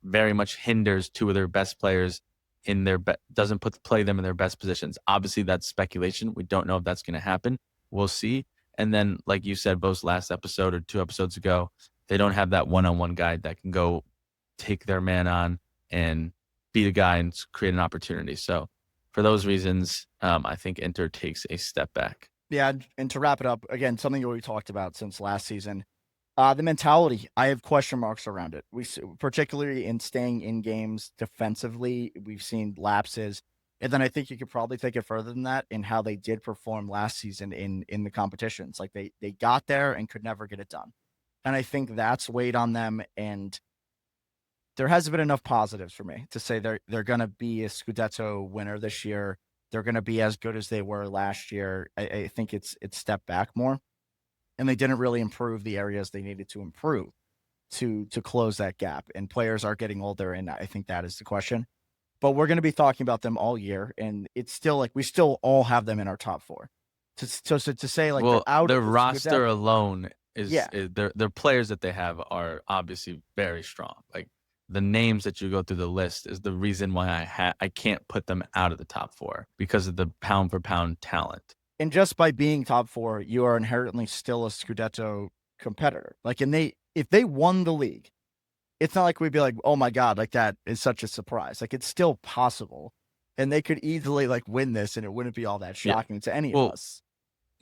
very much hinders 2 of their best players in their doesn't play them in their best positions. Obviously, that's speculation. We don't know if that's going to happen. We'll see. And then, like you said, both last episode or 2 episodes ago, they don't have that one-on-one guy that can go take their man on and be the guy and create an opportunity. So for those reasons, I think Inter takes a step back. Yeah, and to wrap it up, again, something that we talked about since last season, the mentality, I have question marks around it. Particularly in staying in games defensively, we've seen lapses. And then I think you could probably take it further than that in how they did perform last season in the competitions. Like they got there and could never get it done. And I think that's weighed on them. And there hasn't been enough positives for me to say they're going to be a Scudetto winner this year. They're going to be as good as they were last year. I think it's stepped back more, and they didn't really improve the areas they needed to improve to close that gap. And players are getting older, and I think that is the question. But we're going to be talking about them all year, and it's still like we still all have them in our top four. To say like Well, they're out their of the roster Scudetto- alone is Yeah. their players that they have are obviously very strong. Like the names that you go through the list is the reason why I can't put them out of the top four because of the pound for pound talent. And just by being top four, you are inherently still a Scudetto competitor. Like, if they won the league, it's not like we'd be like, oh my God, like that is such a surprise. Like it's still possible. And they could easily like win this and it wouldn't be all that shocking to any of us.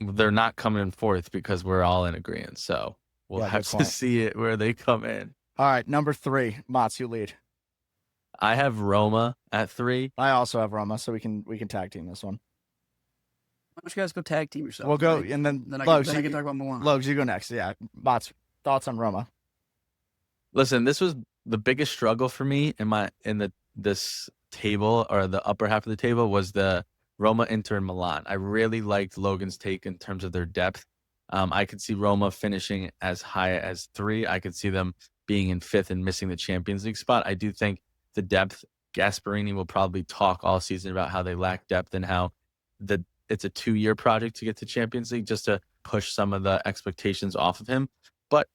They're not coming in fourth because we're all in agreement. So we'll have to see it where they come in. All right, number 3, Motts, you lead. I have Roma at 3. I also have Roma, so we can tag team this one. Why don't you guys go tag team yourself? We'll go, right? and then I Logs, can talk about Milan. Logs, you go next. Yeah, Motts, thoughts on Roma? Listen, this was the biggest struggle for me in this table, or the upper half of the table, was the Roma, Inter, and Milan. I really liked Logan's take in terms of their depth. I could see Roma finishing as high as 3. I could see them being in 5th and missing the Champions League spot. I do think the depth, Gasperini will probably talk all season about how they lack depth and how it's a 2-year project to get to Champions League, just to push some of the expectations off of him. But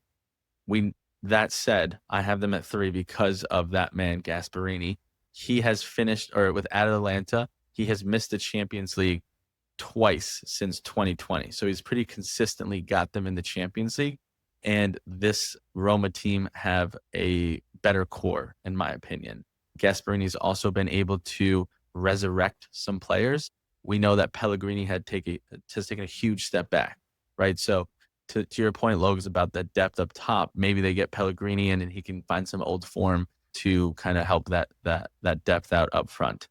that said, I have them at 3 because of that man, Gasperini. He has finished, or with Atalanta, he has missed the Champions League twice since 2020. So he's pretty consistently got them in the Champions League. And this Roma team have a better core, in my opinion. Gasperini's also been able to resurrect some players. We know that Pellegrini has taken a huge step back, right? So to your point, Logan's, about that depth up top, maybe they get Pellegrini in and he can find some old form to kind of help that depth out up front.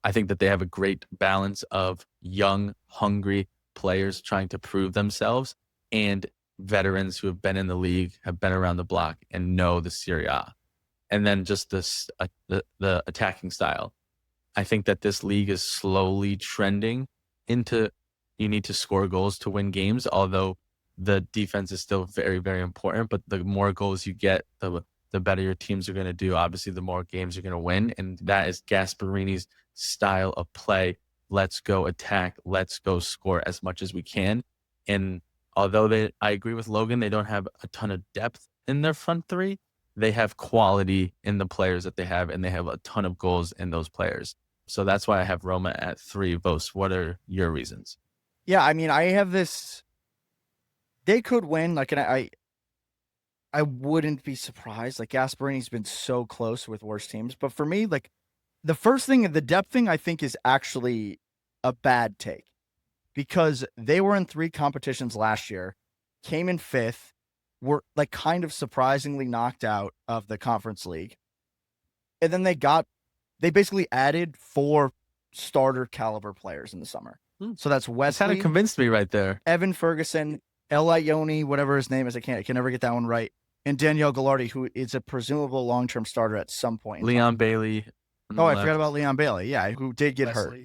I think that they have a great balance of young, hungry players trying to prove themselves and veterans who have been in the league, have been around the block, and know the Serie A. And then just the attacking style. I think that this league is slowly trending into you need to score goals to win games, although the defense is still very, very important. But the more goals you get, the better your teams are going to do. Obviously, the more games you're going to win. And that is Gasperini's style of play. Let's go attack. Let's go score as much as we can. And although I agree with Logan, they don't have a ton of depth in their front 3. They have quality in the players that they have, and they have a ton of goals in those players. So that's why I have Roma at 3. Vos, what are your reasons? Yeah, I mean, I have this. They could win. Like, and I wouldn't be surprised. Like, Gasperini's been so close with worse teams. But for me, like, the first thing, the depth thing, I think is actually a bad take. Because they were in 3 competitions last year, came in 5th, were like kind of surprisingly knocked out of the Conference League. And then they basically added 4 starter caliber players in the summer. So that's Wesley. Kind of convinced me right there. Evan Ferguson, El Ioni, whatever his name is, I can never get that one right. And Danielle Gallardi, who is a presumable long-term starter at some point. Leon Bailey. Oh, I forgot about Leon Bailey. Yeah, who did get hurt.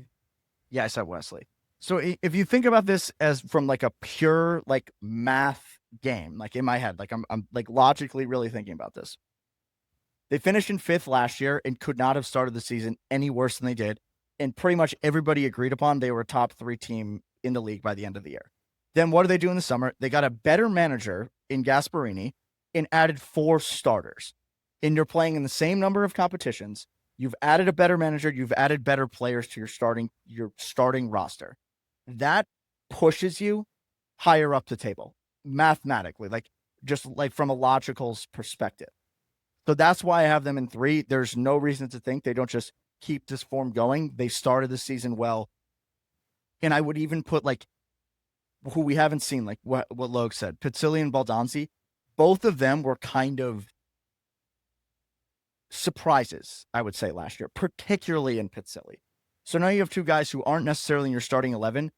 Yeah, I said Wesley. So if you think about this as from like a pure like math game, like in my head, like I'm like logically really thinking about this. They finished in 5th last year and could not have started the season any worse than they did. And pretty much everybody agreed upon they were a top 3 team in the league by the end of the year. Then what do they do in the summer? They got a better manager in Gasperini and added 4 starters. And you're playing in the same number of competitions. You've added a better manager. You've added better players to your starting roster. That pushes you higher up the table mathematically, like just like from a logical perspective. So that's why I have them in 3. There's no reason to think they don't just keep this form going. They started the season well. And I would even put like who we haven't seen, like what Logue said, Pizzilli and Baldanzi, both of them were kind of surprises, I would say, last year, particularly in Pizzilli. So now you have two guys who aren't necessarily in your starting 11,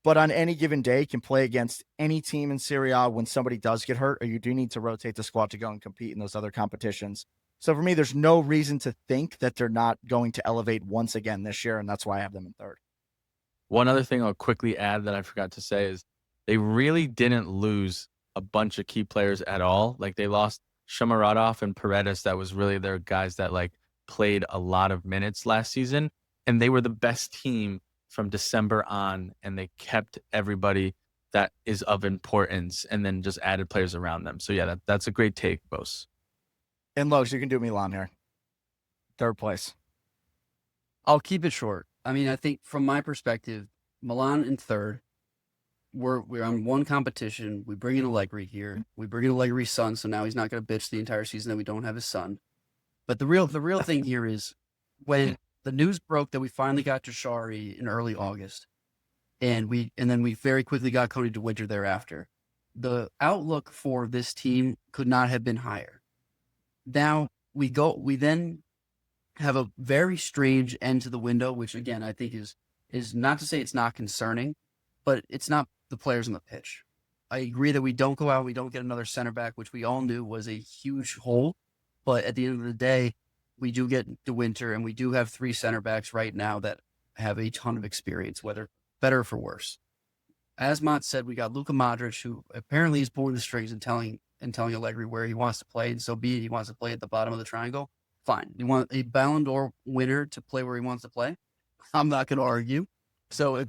but on any given day can play against any team in Serie A when somebody does get hurt, or you do need to rotate the squad to go and compete in those other competitions. So for me, there's no reason to think that they're not going to elevate once again this year, and that's why I have them in third. One other thing I'll quickly add that I forgot to say is they really didn't lose a bunch of key players at all. Like they lost Shomurodov and Paredes. That was really their guys that like played a lot of minutes last season. And they were the best team from December on, and they kept everybody that is of importance and then just added players around them. So yeah, that's a great take, Bose. And Logs, you can do Milan here. Third place. I'll keep it short. I mean, I think from my perspective, Milan in third. We're on one competition. We bring in Allegri here. We bring in Allegri's son, so now he's not going to bitch the entire season that we don't have his son. But the real thing here is when the news broke that we finally got Jashari in early August, and then we very quickly got Cody DeWinter thereafter. The outlook for this team could not have been higher. Now we then have a very strange end to the window, which again I think is not to say it's not concerning, but it's not the players on the pitch. I agree that we don't go out, we don't get another center back, which we all knew was a huge hole. But at the end of the day, we do get DeWinter, and we do have 3 center backs right now that have a ton of experience, whether better or for worse. As Mott said, we got Luka Modric, who apparently is pulling the strings and telling Allegri where he wants to play, and so be it. He wants to play at the bottom of the triangle. Fine. You want a Ballon d'Or winner to play where he wants to play? I'm not going to argue. So if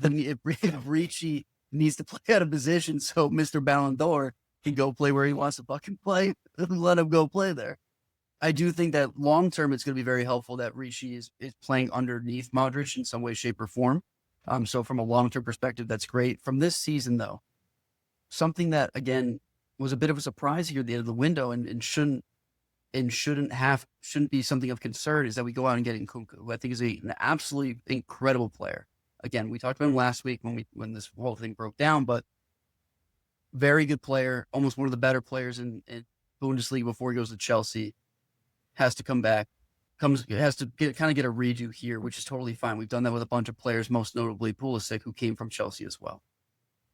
Ricci needs to play out of position so Mr. Ballon d'Or can go play where he wants to fucking play, let him go play there. I do think that long term it's going to be very helpful that Ricci is playing underneath Modric in some way, shape, or form. So from a long term perspective, that's great. From this season, though, something that again was a bit of a surprise here at the end of the window and shouldn't be something of concern is that we go out and get Nkunku, who I think is an absolutely incredible player. Again, we talked about him last week when this whole thing broke down, but very good player, almost one of the better players in Bundesliga before he goes to Chelsea. Has to come back, has to get a redo here, which is totally fine. We've done that with a bunch of players, most notably Pulisic, who came from Chelsea as well.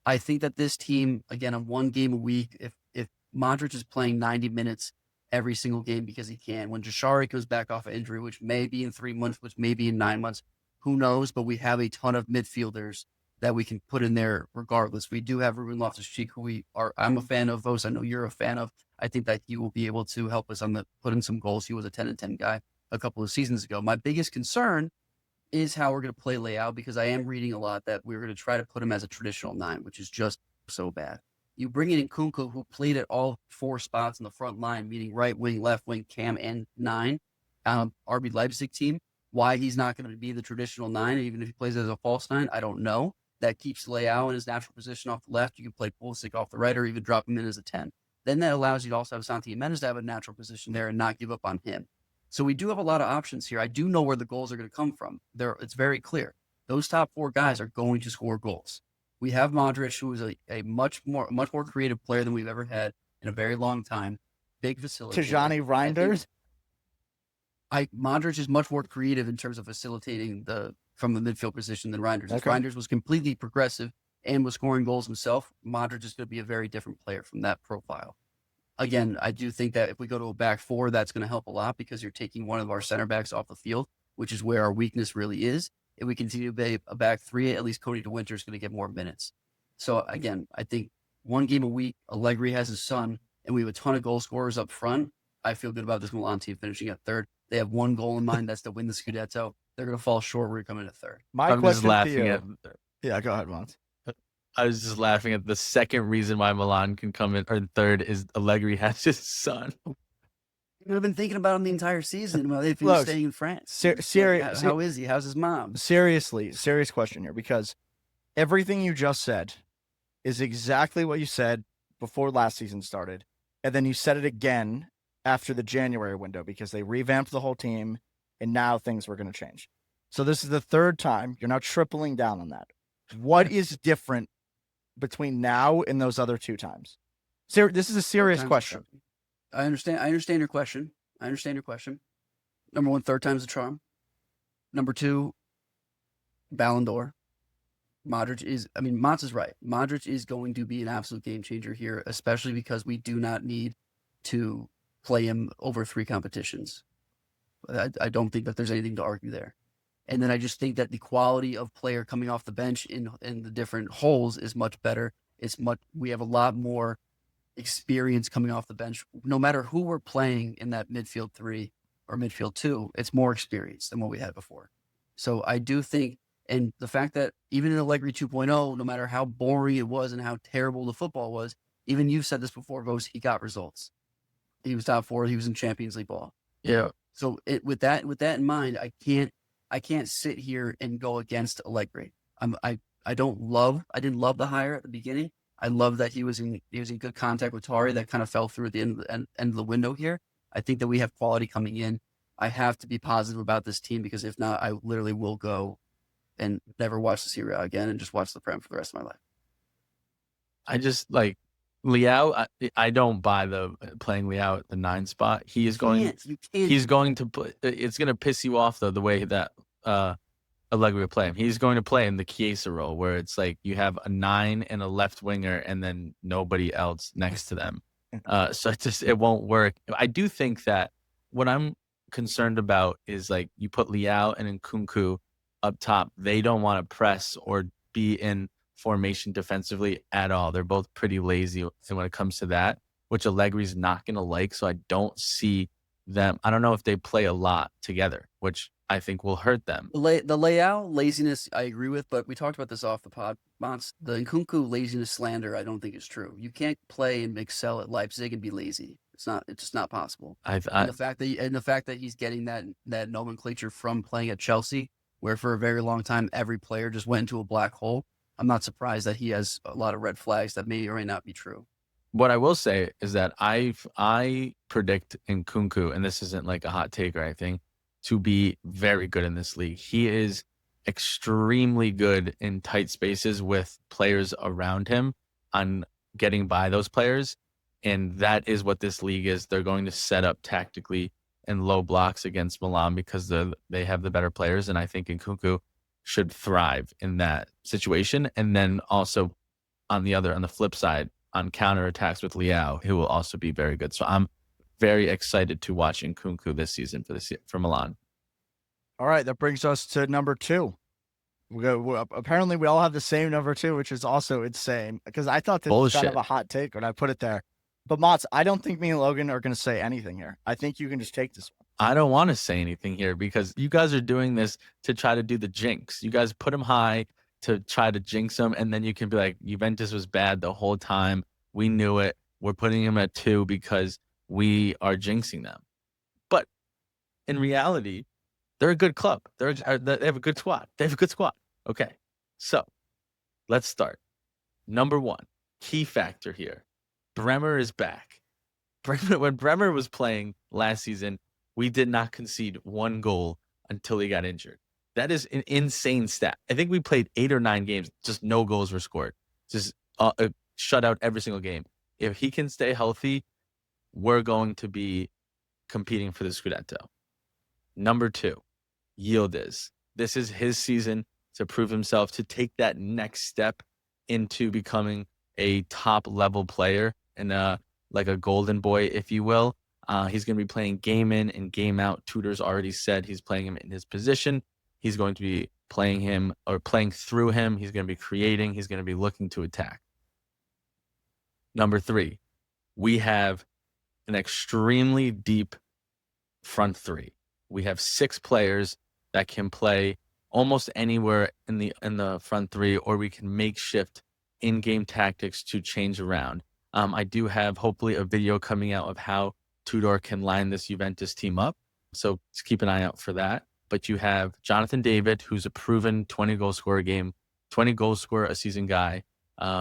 I think that this team, again, on 1 game a week, if Modric is playing 90 minutes every single game because he can, when Jashari goes back off of injury, which may be in 3 months, which may be in 9 months, who knows? But we have a ton of midfielders that we can put in there regardless. We do have Ruben Loftus-Cheek, who I'm a fan of. Vos, I know you're a fan of. I think that he will be able to help us put in some goals. He was a 10-10 guy a couple of seasons ago. My biggest concern is how we're going to play Leao, because I am reading a lot that we're going to try to put him as a traditional 9, which is just so bad. You bring in Nkunku, who played at all 4 spots in the front line, meaning right wing, left wing, cam, and 9, RB Leipzig team. Why he's not going to be the traditional 9, even if he plays as a false 9, I don't know. That keeps Leao in his natural position off the left. You can play Pulisic off the right, or even drop him in as a 10. Then that allows you to also have Santi Jimenez to have a natural position there and not give up on him. So we do have a lot of options here. I do know where the goals are going to come from. It's very clear. Those top 4 guys are going to score goals. We have Modric, who is a much more creative player than we've ever had in a very long time. Big facility. Tijani Reinders? Modric is much more creative in terms of facilitating from the midfield position than Reinders. Okay. Reinders was completely progressive and was scoring goals himself. Modric is going to be a very different player from that profile. Again, I do think that if we go to a back 4, that's going to help a lot, because you're taking one of our center backs off the field, which is where our weakness really is. If we continue to be a back 3, at least Cody DeWinter is going to get more minutes. So again, I think 1 game a week, Allegri has his son, and we have a ton of goal scorers up front. I feel good about this Milan team finishing at 3rd. They have 1 goal in mind, that's to win the Scudetto. They're going to fall short. We're coming at 3rd. I'm just laughing Yeah, go ahead, Mons. I was just laughing at the second reason why Milan can come in or 3rd is Allegri has his son. I've been thinking about him the entire season. Well, if he's staying in France, how is he? How's his mom? Seriously, serious question here, because everything you just said is exactly what you said before last season started, and then you said it again after the January window, because they revamped the whole team, and now things were going to change. So this is the third time. You're now tripling down on that. What is different between now and those other 2 times? This is a serious question. I understand your question. Number one, third time's the charm. Number two, Ballon d'Or. Motts is right. Modric is going to be an absolute game changer here, especially because we do not need to play him over 3 competitions. I don't think that there's anything to argue there. And then I just think that the quality of player coming off the bench in the different holes is much better. We have a lot more experience coming off the bench. No matter who we're playing in that midfield 3 or midfield 2, it's more experience than what we had before. So I do think, and the fact that even in Allegri 2.0, no matter how boring it was and how terrible the football was, even you've said this before, Vos, he got results. He was top 4. He was in Champions League ball. Yeah. So with that in mind, I can't sit here and go against Allegri. I didn't love the hire at the beginning. I love that he was in good contact with Tari. That kind of fell through at the end of the window here. I think that we have quality coming in. I have to be positive about this team, because if not, I literally will go and never watch the Serie A again and just watch the Prem for the rest of my life. I just like Leao. I don't buy the playing Leao at the 9 spot. He's going to put. It's going to piss you off though, the way that Allegri will play him. He's going to play in the Chiesa role, where it's like you have a 9 and a left winger and then nobody else next to them. So it won't work. I do think that what I'm concerned about is, like, you put Leao and Nkunku up top. They don't want to press or be in formation defensively at all. They're both pretty lazy when it comes to that, which Allegri's not going to like. So I don't see them. I don't know if they play a lot together, which I think will hurt them. The Leao laziness, I agree with, but we talked about this off the pod, Motts. The Nkunku laziness slander, I don't think is true. You can't play and excel at Leipzig and be lazy. It's just not possible. And the fact that he's getting that nomenclature from playing at Chelsea, where for a very long time every player just went into a black hole, I'm not surprised that he has a lot of red flags that may or may not be true. What I will say is that I predict Nkunku, and this isn't like a hot take or anything, to be very good in this league. He is extremely good in tight spaces with players around him on getting by those players. And that is what this league is. They're going to set up tactically in low blocks against Milan because they have the better players. And I think Nkunku should thrive in that situation. And then also on the flip side, on counterattacks with Leao, who will also be very good. So I'm very excited to watch Nkunku this season for Milan. All right, that brings us to number 2. Apparently, we all have the same number 2, which is also insane, because I thought this was kind of a hot take when I put it there. But Motts, I don't think me and Logan are going to say anything here. I think you can just take this one. I don't want to say anything here because you guys are doing this to try to do the jinx. You guys put him high to try to jinx him, and then you can be like, Juventus was bad the whole time. We knew it. We're putting him at 2 because we are jinxing them. But in reality, they're a good club. They have a good squad. Okay, so let's start. Number 1, key factor here. Bremer is back. When Bremer was playing last season, we did not concede 1 goal until he got injured. That is an insane stat. I think we played 8 or 9 games, just no goals were scored. Just shut out every single game. If he can stay healthy, we're going to be competing for the Scudetto. Number 2, Yildiz. This is his season to prove himself, to take that next step into becoming a top-level player and like a golden boy, if you will. He's going to be playing game in and game out. Tudor's already said he's playing him in his position. He's going to be playing him or playing through him. He's going to be creating. He's going to be looking to attack. Number 3, we have an extremely deep front 3. We have 6 players that can play almost anywhere in the front 3, or we can makeshift in-game tactics to change around. I do have hopefully a video coming out of how Tudor can line this Juventus team up, so just keep an eye out for that. But you have Jonathan David, who's a proven 20-goal scorer a season guy.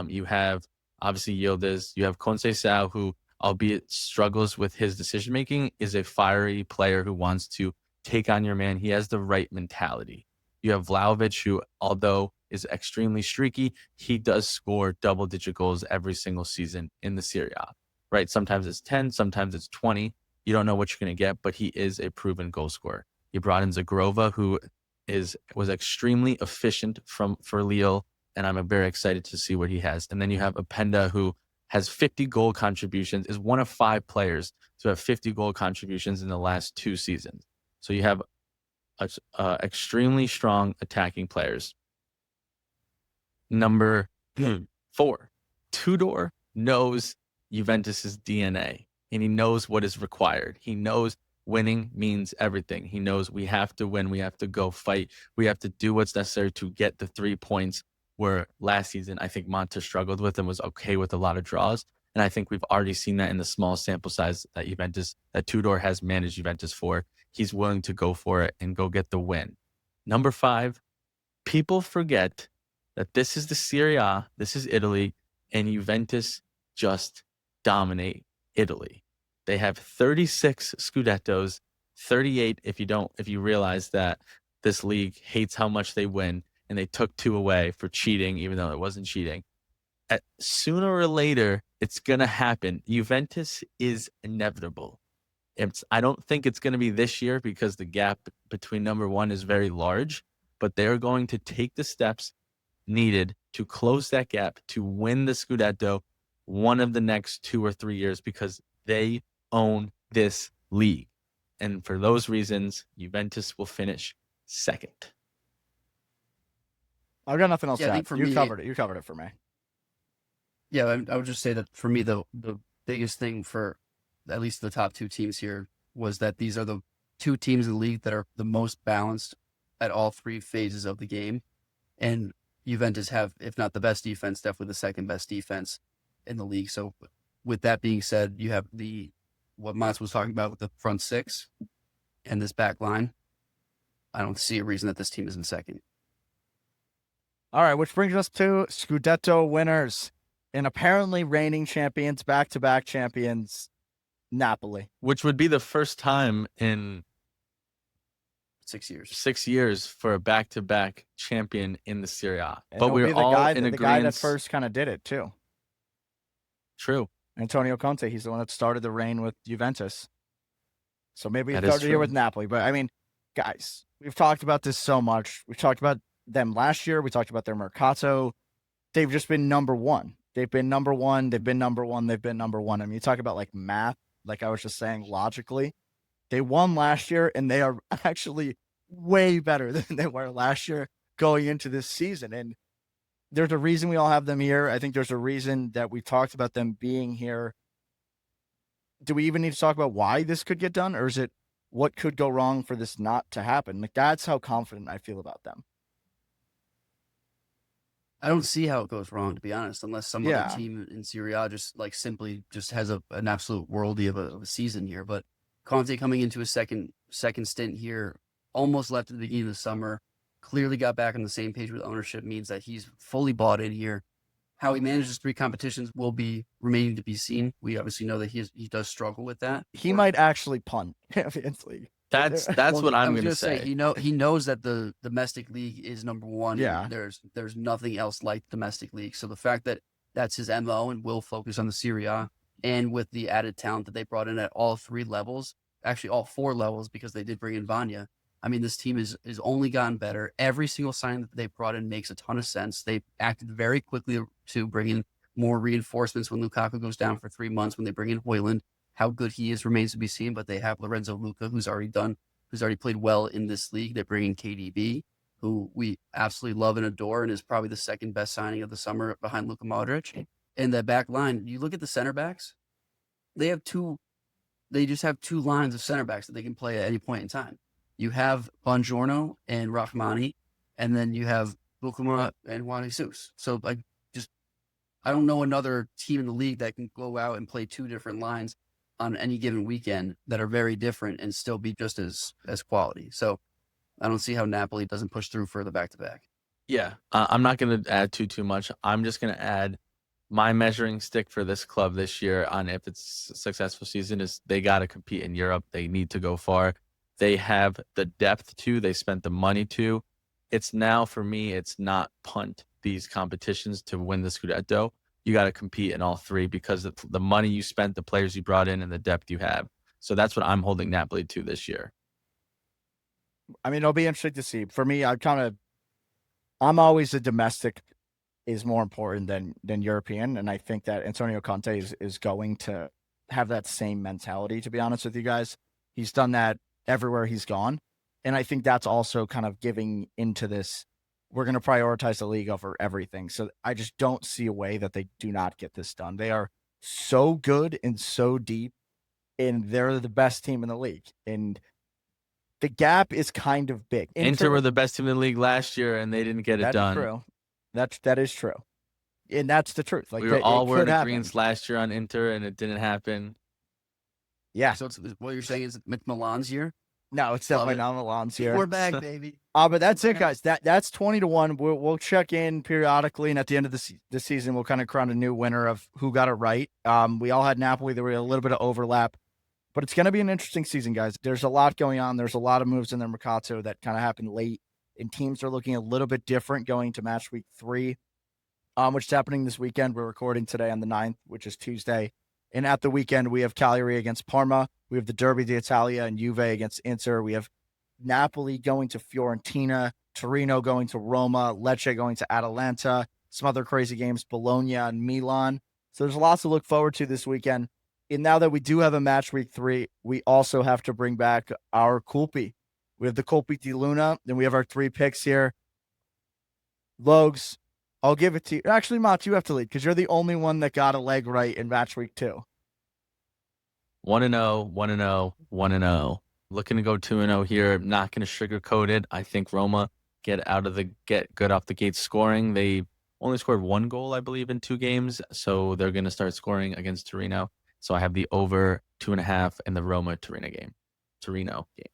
You have obviously Yildiz. You have Conceição, who, albeit struggles with his decision-making, is a fiery player who wants to take on your man. He has the right mentality. You have Vlahovic, who, although is extremely streaky, he does score double-digit goals every single season in the Serie A, right? Sometimes it's 10, sometimes it's 20. You don't know what you're going to get, but he is a proven goal scorer. You brought in Zagrova, who was extremely efficient for Lille, and I'm very excited to see what he has. And then you have Openda, who has 50 goal contributions, is one of 5 players to have 50 goal contributions in the last 2 seasons. So you have extremely strong attacking players. Number 4, Tudor knows Juventus's DNA, and he knows what is required. He knows winning means everything. He knows we have to win. We have to go fight. We have to do what's necessary to get the 3 points, where last season I think Motts struggled with and was okay with a lot of draws. And I think we've already seen that in the small sample size that Tudor has managed Juventus for. He's willing to go for it and go get the win. Number 5, people forget that this is the Serie A, this is Italy, and Juventus just dominate Italy. They have 36 Scudettos, 38 if you realize that this league hates how much they win, and they took 2 away for cheating, even though it wasn't cheating. Sooner or later, it's going to happen. Juventus is inevitable. I don't think it's going to be this year because the gap between number 1 is very large, but they're going to take the steps needed to close that gap to win the Scudetto one of the next 2 or 3 years, because they own this league. And for those reasons, Juventus will finish second. I've got nothing else to add. You covered it. You covered it for me. Yeah, I would just say that for me, the biggest thing for at least the top 2 teams here was that these are the 2 teams in the league that are the most balanced at all 3 phases of the game. And Juventus have, if not the best defense, definitely the second best defense in the league. So with that being said, you have what Motts was talking about with the front 6 and this back line. I don't see a reason that this team isn't second. All right, which brings us to Scudetto winners and apparently reigning champions, back-to-back champions, Napoli. Which would be the first time in 6 years. 6 years for a back-to-back champion in the Serie A. And but we're all in agreement. The guy that first kind of did it, too. True. Antonio Conte, he's the one that started the reign with Juventus. So maybe he That started is here true. with Napoli. But, I mean, guys, we've talked about this so much. We talked about them last year. We talked about their Mercato. They've just been number 1. They've been number 1. They've been number 1. They've been number 1. I mean, you talk about, like, math, like I was just saying, logically. They won last year, and they are actually way better than they were last year going into this season. And there's a reason we all have them here. I think there's a reason that we talked about them being here. Do we even need to talk about why this could get done, or is it what could go wrong for this not to happen? Like, that's how confident I feel about them. I don't see how it goes wrong, to be honest, unless some Yeah. other team in Serie A just like simply just has an absolute worldie of a season here. But Conte coming into his second stint here, almost left at the beginning of the summer, clearly got back on the same page with ownership, means that he's fully bought in here. How he manages 3 competitions will be remaining to be seen. We obviously know that he does struggle with that. He might actually punt Champions League. That's Well, what I I'm was going gonna to say. he knows that the domestic league is number 1. Yeah. There's nothing else like domestic league. So the fact that that's his MO and will focus on the Serie A, and with the added talent that they brought in at all 3 levels, actually all 4 levels, because they did bring in Vanya. I mean, this team is only gotten better. Every single sign that they brought in makes a ton of sense. They acted very quickly to bring in more reinforcements when Lukaku goes down for 3 months, when they bring in Højlund. How good he is remains to be seen, but they have Lorenzo Luca, who's already played well in this league. They bring in KDB, who we absolutely love and adore, and is probably the second best signing of the summer behind Luka Modric. And that back line, you look at the center backs, they just have 2 lines of center backs that they can play at any point in time. You have Buongiorno and Rachmani, and then you have Bukuma and Juan Jesus. So I don't know another team in the league that can go out and play 2 different lines on any given weekend that are very different and still be just as quality. So I don't see how Napoli doesn't push through for the back-to-back. Yeah, I'm not going to add too much. I'm just going to add my measuring stick for this club this year on if it's a successful season is they got to compete in Europe. They need to go far. They have the depth to. They spent the money to. it's now for me, it's not punt these competitions to win the Scudetto. You got to compete in all three because of the money you spent, the players you brought in, and the depth you have. So that's what I'm holding Napoli to this year. I mean, it'll be interesting to see. For me, I'm always a domestic is more important than European, and I think that Antonio Conte is going to have that same mentality. To be honest with you guys, he's done that everywhere he's gone, and I think that's also kind of giving into this. We're going to prioritize the league over everything. So I just don't see a way that they do not get this done. They are so good and so deep, and they're the best team in the league, and the gap is kind of big. Inter were the best team in the league last year, and they didn't get it done. True. That is true, and that's the truth. Like we were all in agreement last year on Inter, and it didn't happen. Yeah. So what you're saying is Milan's year? No, it's definitely not Milan's year. We're back, baby. But that's it, guys. That's 20-1. We'll check in periodically, and at the end of the season, we'll kind of crown a new winner of who got it right. We all had Napoli. There were a little bit of overlap, but it's going to be an interesting season, guys. There's a lot going on. There's a lot of moves in the Mercato that kind of happened late, and teams are looking a little bit different going to match week 3, which is happening this weekend. We're recording today on the 9th, which is Tuesday. And at the weekend, we have Cagliari against Parma. We have the Derby d'Italia and Juve against Inter. We have Napoli going to Fiorentina, Torino going to Roma, Lecce going to Atalanta, some other crazy games, Bologna and Milan. So there's lots to look forward to this weekend. And now that we do have a match week 3, we also have to bring back our Colpi. We have the Colpi di Luna, then we have our 3 picks here. Logs, I'll give it to you. Actually, Motts, you have to lead because you're the only one that got a leg right in match week 2. 1-0, 1-0, 1-0. Looking to go 2-0 here. Not going to sugarcoat it. I think Roma get good off the gate scoring. They only scored 1 goal, I believe, in 2 games. So they're going to start scoring against Torino. So I have the over 2.5 in the Roma-Torino game.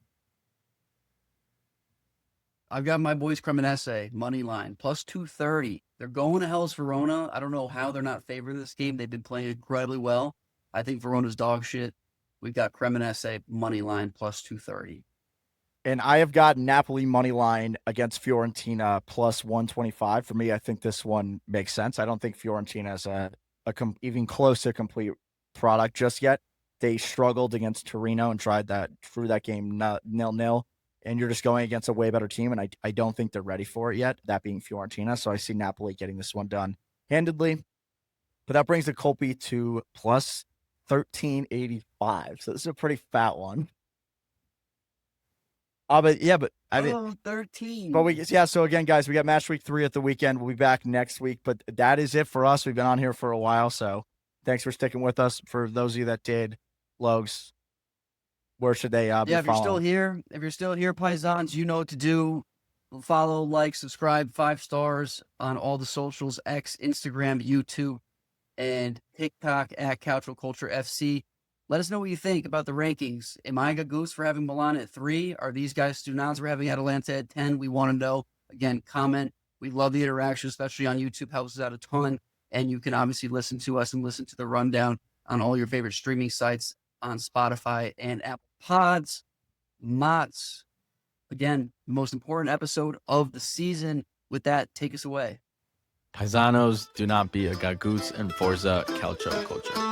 I've got my boys Cremonese, money line, plus 230. They're going to Hellas Verona. I don't know how they're not favored in this game. They've been playing incredibly well. I think Verona's dog shit. We've got Cremonese, money line, plus 230. And I have got Napoli money line against Fiorentina, plus 125. For me, I think this one makes sense. I don't think Fiorentina is even close to complete product just yet. They struggled against Torino and drew that game 0-0. And you're just going against a way better team, and I don't think they're ready for it yet, that being Fiorentina. So I see Napoli getting this one done handedly. But that brings the Colpi to plus 1385. So this is a pretty fat one. I mean, 13. But so again, guys, we got match week 3 at the weekend. We'll be back next week. But that is it for us. We've been on here for a while. So thanks for sticking with us. For those of you that did, Logs, where should they be if you're still here, Paisans, you know what to do. Follow, like, subscribe, 5 stars on all the socials, X, Instagram, YouTube, and TikTok at Calcio Culture FC. Let us know what you think about the rankings. Am I a goose for having Milan at 3? Are these guys Stunans for having Atalanta at 10? We want to know. Again, comment. We love the interaction, especially on YouTube. Helps us out a ton. And you can obviously listen to us and listen to the rundown on all your favorite streaming sites on Spotify and Apple Pods. Motts, again, the most important episode of the season. With that, take us away. Paisanos, do not be a gagoose, and Forza Calcio Culture.